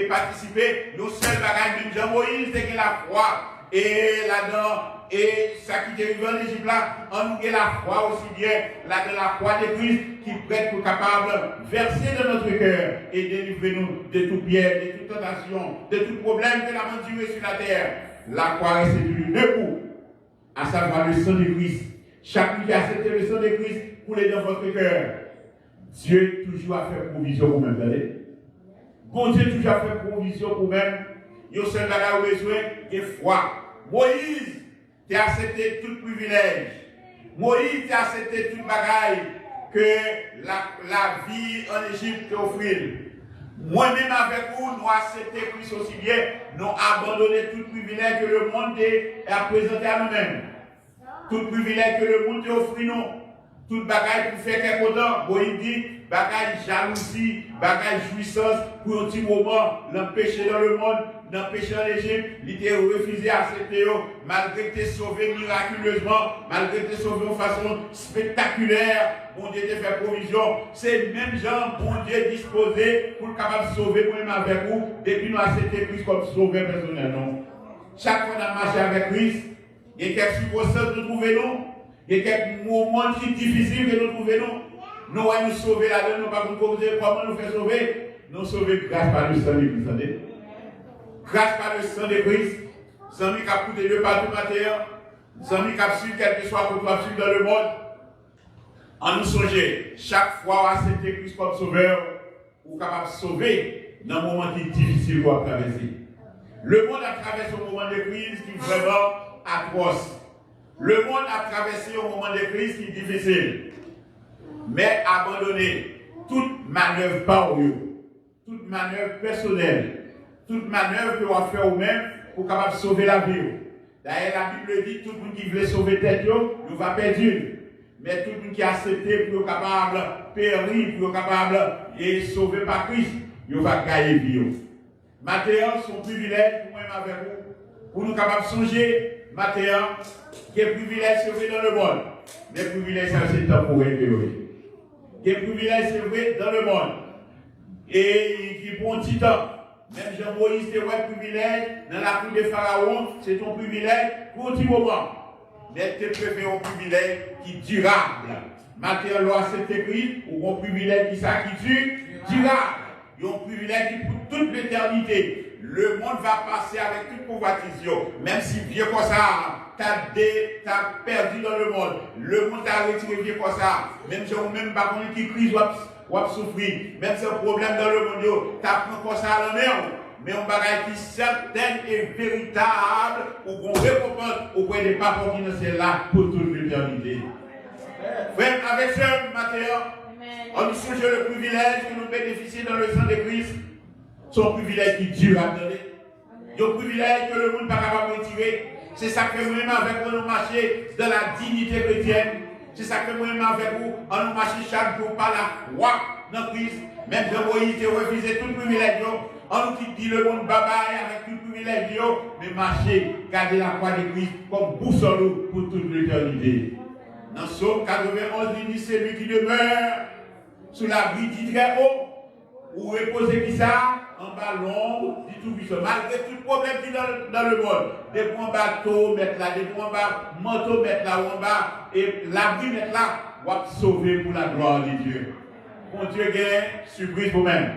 participé. Nos seuls bagages, même Jean-Moïse, c'est que la croix et là-dedans, et ça qui est arrivé en Égypte là, on nous la croix aussi bien, là de la croix de Christ qui prête pour capable de verser dans notre cœur et délivrer nous de tout piège, de toute tentation, de tout problème que l'avons duré sur la terre. La croix est séduite debout, à savoir le sang de Christ. Chacun qui a accepté le sang de Christ coulé dans votre cœur. Dieu toujours a fait provision pour vous-même. Bon Dieu toujours a fait provision pour vous-même. Il y a un seul bagage où besoin de foi. Moïse t'a accepté tout privilège. Moïse t'a accepté tout bagaille que la vie en Égypte t'offre. Moi-même avec vous, nous acceptons Christ aussi bien. Nous abandonné tout privilège que le monde a présenté à nous-mêmes. Tout privilège que le monde offre nous, tout bagaille pour faire quelque temps, Moïse dit, bagaille jalousie, bagaille jouissance, pour un petit moment, l'empêcher dans le monde, l'empêcher en Égypte, il était refusé à accepter, malgré que tu es sauvé miraculeusement, malgré que tu es sauvé de façon spectaculaire, bon Dieu t'a fait provision. C'est même gens, bon Dieu disposé pour capable de sauver moi-même avec vous, depuis nous accepter Christ comme sauveur personnel. Chaque fois qu'on a marché avec Christ, il y a quelques circonstances que nous trouvons, il y a quelques moments qui sont difficiles que nous trouvons. Nous allons nous sauver là-dedans, nous ne pouvons pas nous comment nous faire sauver. Nous sauver grâce par le sang de Christ. Grâce par le sang de Christ, sans lui qui a coûté de partout la terre, sans lui qui a su quel que soit qu'on soit dans le monde. En nous songer, chaque fois accepter Christ comme sauveur, ou capable de sauver dans un moment qui est difficile pour traverser. Le monde a traversé un moment de crise qui est vraiment atroce. Le monde a traversé un moment de crise qui est difficile. Mais abandonner toute manœuvre par vous, toute manœuvre personnelle, toute manœuvre que vous avez fait vous-même pour capable de sauver la vie. D'ailleurs, la Bible dit tout le monde qui veut sauver tête, il va perdre. Mais tout le monde qui a accepté pour être capable de périr, pour être capable de sauver par Christ, il va gagner vie. Maintenant, son privilège pour moi avec vous, pour nous capables de songer, maintenant, qui est privilège c'est vrai dans le monde. Mais privilège c'est temporaire. Qui est privilège c'est vrai dans le monde. Et qui prend un petit temps. Même Jean-Moïse, c'est un privilège dans la cour de Pharaon, c'est ton privilège pour un petit moment. Mais tu préfères un privilège qui est durable. Maintenant, loi c'est écrit, ou un privilège qui dure, durable. Il y a un privilège qui pour toute l'éternité. Le monde va passer avec toute convoitise. Même si vieux comme ça, tu as perdu dans le monde. Le monde t'a retiré vieux comme ça. Même si on même pas connu qui crise ou a souffrir. Même si un problème dans le monde, tu as pris comme ça à la mer. Mais on bagaille qui certaine et véritable, ou qu'on récompense auprès des papas qui ne sont là pour toute l'éternité. Frère, avec ce matin, on nous songe le privilège que nous bénéficions dans le sang de Christ. Son privilège qui dure à donner. Le privilège que le monde n'est pas capable de retirer. C'est ça que nous-mêmes avec vous, nous marcher dans la dignité chrétienne. C'est ça que nous-mêmes avec vous, on nous marcher chaque jour par la foi dans Christ. Même Jean-Moïse a refusé tout privilège. On nous dit le monde babaye avec tout privilège. Mais marcher, garder la croix de Christ comme boussole pour toute l'éternité. Dans Psaume 91, il dit c'est lui qui demeure sous l'abri du très haut, ou reposer qui ça, en bas l'ombre du tout-puissant. Malgré tout problème qui est dans le monde, des points bateau, mettre là, des points bas, manteau, mettre là, ou en bas, et l'abri, mettre là, on va sauver pour la gloire de Dieu. Bon Dieu, gagne surprise pour vous-même.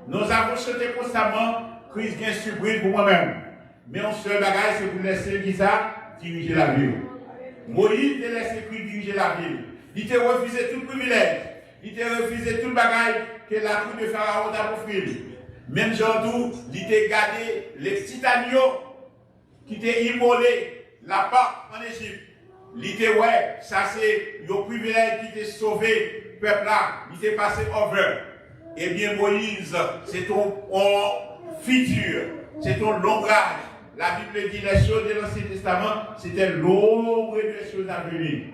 Nous avons chanté constamment, Christ gagne surprise pour moi-même. Mais on seul bagage, c'est pour laisser qui ça, diriger la vie. Moïse te laissé Christ diriger la ville. Il t'a refusé tout privilège. Il t'a refusé tout le bagage que la cour de Pharaon t'a offert. Même Jean-Dou, il t'a gardé les petits agneaux qui t'a immolé la part en Égypte. Il t'a ouais, ça c'est le privilège qui t'a sauvé, peuple là. Il t'a passé over. Eh bien, Moïse, c'est ton futur, c'est ton langage. La Bible dit les choses de l'Ancien Testament, c'était l'ombre des choses à venir.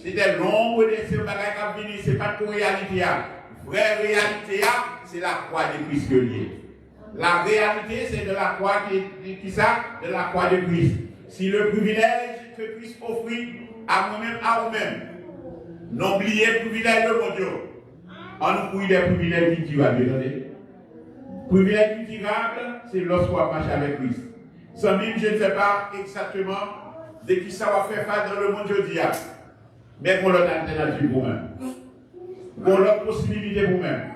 C'était l'ombre des choses à venir, ce n'est pas pour réalité. La vraie réalité, c'est la croix de Christ que lié. La réalité, c'est de la croix qui ça, de la croix de Christ. Si le privilège que Christ offre à moi-même, à vous-même, n'oubliez le privilège de mon Dieu. On nous prie des privilèges qui durables. Privilège qui durable, c'est lorsqu'on marche avec Christ. Sans même, je ne sais pas exactement de qui ça va faire face dans le monde aujourd'hui. Mais pour l'autre alternative pour vous-même. Pour l'autre possibilité pour vous-même.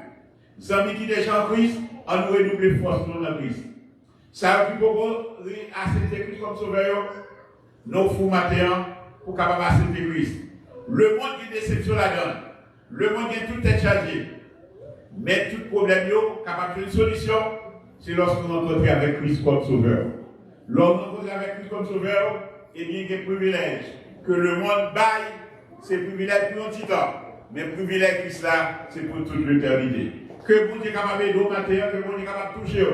Sans même qui déjà en Christ, on nous redouble force dans Christ. Ça occupe beaucoup accepter Christ comme sauveur. Nous fous matin pour capable accepter Christ. Le monde qui déception la donne. Le monde qui tout est chargé. Mais tout problème, capable de une solution, c'est lorsqu'on rencontre avec Christ comme sauveur. Lorsqu'on rencontre avec Christ comme sauveur, eh bien, il y a des privilèges que le monde baille, c'est privilège pour un petit temps. Mais le privilège Christ là, c'est pour toute l'éternité. Que vous êtes capable de matin, que vous êtes capable de toucher.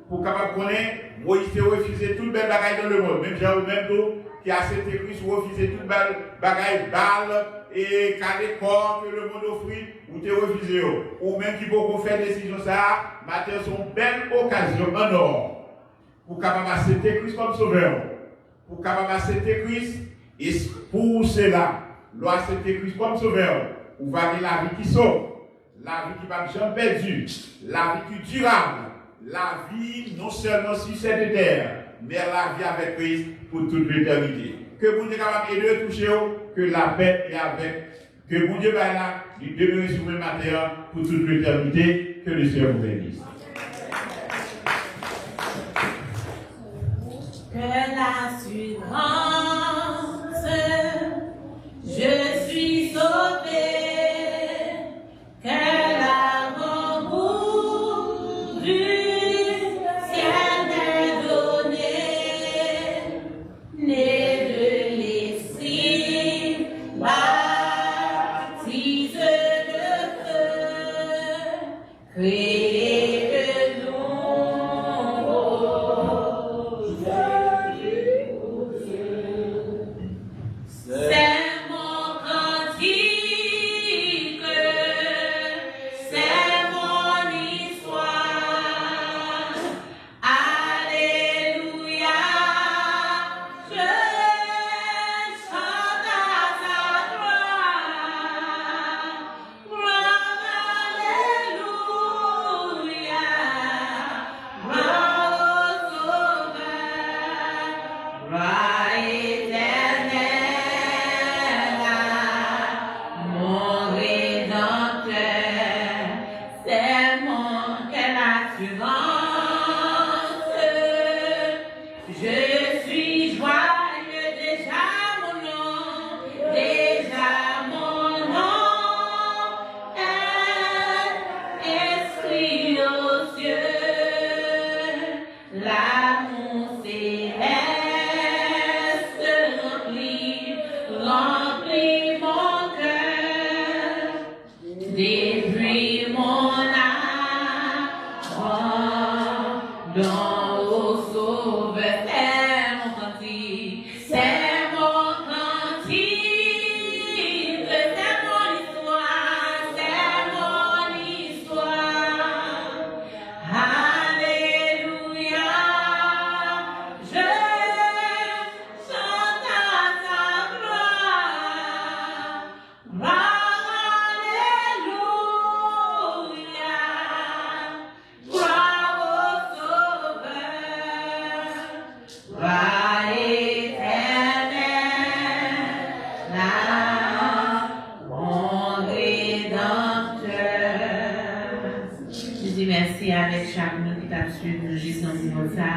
Pour capable de connaître, Moïse a refusé tout le bel bagaille dans le monde. Même Jean, même tout, qui a accepté Christ, refusé tout le bel bagaille, balle et carré corps que le monde offre, ou t'es refusé. Ou même qui peut faire décision ça, matin, sont belle occasion en or. Pour capable accepter Christ comme sauveur. Pour capable accepter Christ, et pour cela, l'on accepter Christ comme sauveur. Ou va dire la vie qui sauve, la vie qui va jamais perdue, la vie qui durable. La vie, non seulement sur cette terre, mais la vie avec Christ pour toute l'éternité. Que vous êtes capable de toucher, que la paix est avec. Que mon Dieu va là, il demeure sur le matin pour toute l'éternité. Que le Seigneur vous bénisse. Que l'assurance, je suis sauvé. l'amour céleste remplit mon cœur, depuis mon âme, dans au sauveur, c'est mon cantique, c'est mon cantique, c'est mon histoire, c'est mon histoire. Alléluia, je chante à ta gloire. Alléluia, gloire au Sauveur, gloire éternelle, là, mon Rédempteur. Je dis merci avec chaque monde qui t'a suivi nous jusqu'en ça.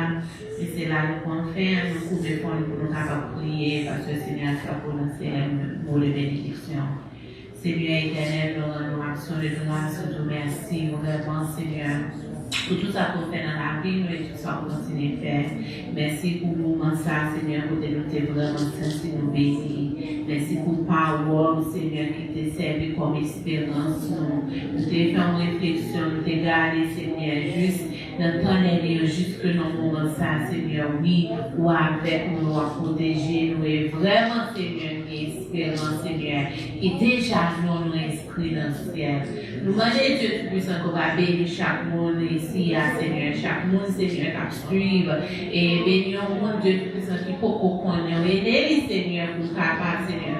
Et c'est là nous qu'on fait, nous pouvons pour nous capables de prier parce que Seigneur a prononcé un mot de bénédiction. Seigneur éternel, nous rendons action de grâce, nous te merci, vraiment Seigneur, pour tout ça qu'on fait dans la vie, nous et tout ça qu'on continue de faire. Merci pour le moment ça, Seigneur, pour nous t'es vraiment senti nous bénir. Merci pour parole, Seigneur, qui te servi comme espérance. Nous t'es fait une réflexion, nous t'es gardé, Seigneur, juste dans ton année, jusque dans le moment ça, Seigneur, oui, ou avec nous, à protéger nous, et vraiment, Seigneur, une espérance, Seigneur, qui déjà nous inscrit dans le ciel. Nous demandons Dieu Tout-Puissant qu'on va bénir chaque monde ici, Seigneur, chaque monde, Seigneur, qui suive, et bénir au monde Dieu Tout-Puissant qui peut connaître, et aider, Seigneur, pour capable, Seigneur,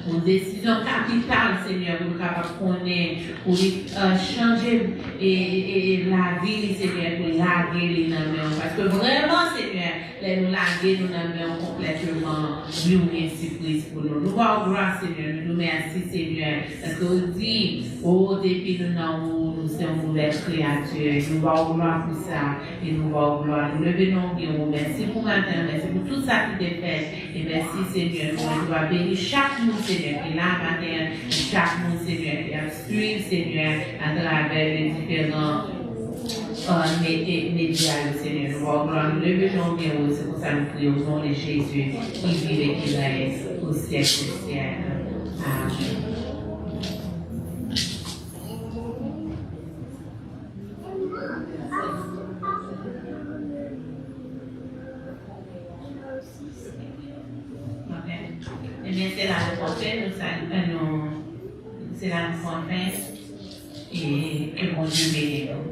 une décision capitale, Seigneur, pour capable connaître, pour changer et la vie, Seigneur, pour laguer les noms, parce que vraiment, Seigneur, les nous laguer, nous noms complètement, nous, une surprise pour nous. Nous voulons grâce, Seigneur, nous merci, Seigneur, parce que vous dites, oh, depuis nous sommes une nouvelle créature, nous voulons gloire pour ça, et nous voulons gloire. Nous levons nos merci pour matin, merci pour tout ça qui est fait, et merci, Seigneur, nous devons bénir chaque monde, Seigneur, qui est là matin, chaque monde, Seigneur, qui a suivi, Seigneur, à travers les différents médias, Seigneur. Nous voulons gloire, nous levons nos c'est pour ça que nous prions au nom de Jésus, qui vive et qui règne au siècle des siècles. Amen. Eh bien, c'est là le prophète, c'est là le prophète, et que mon Dieu bénisse.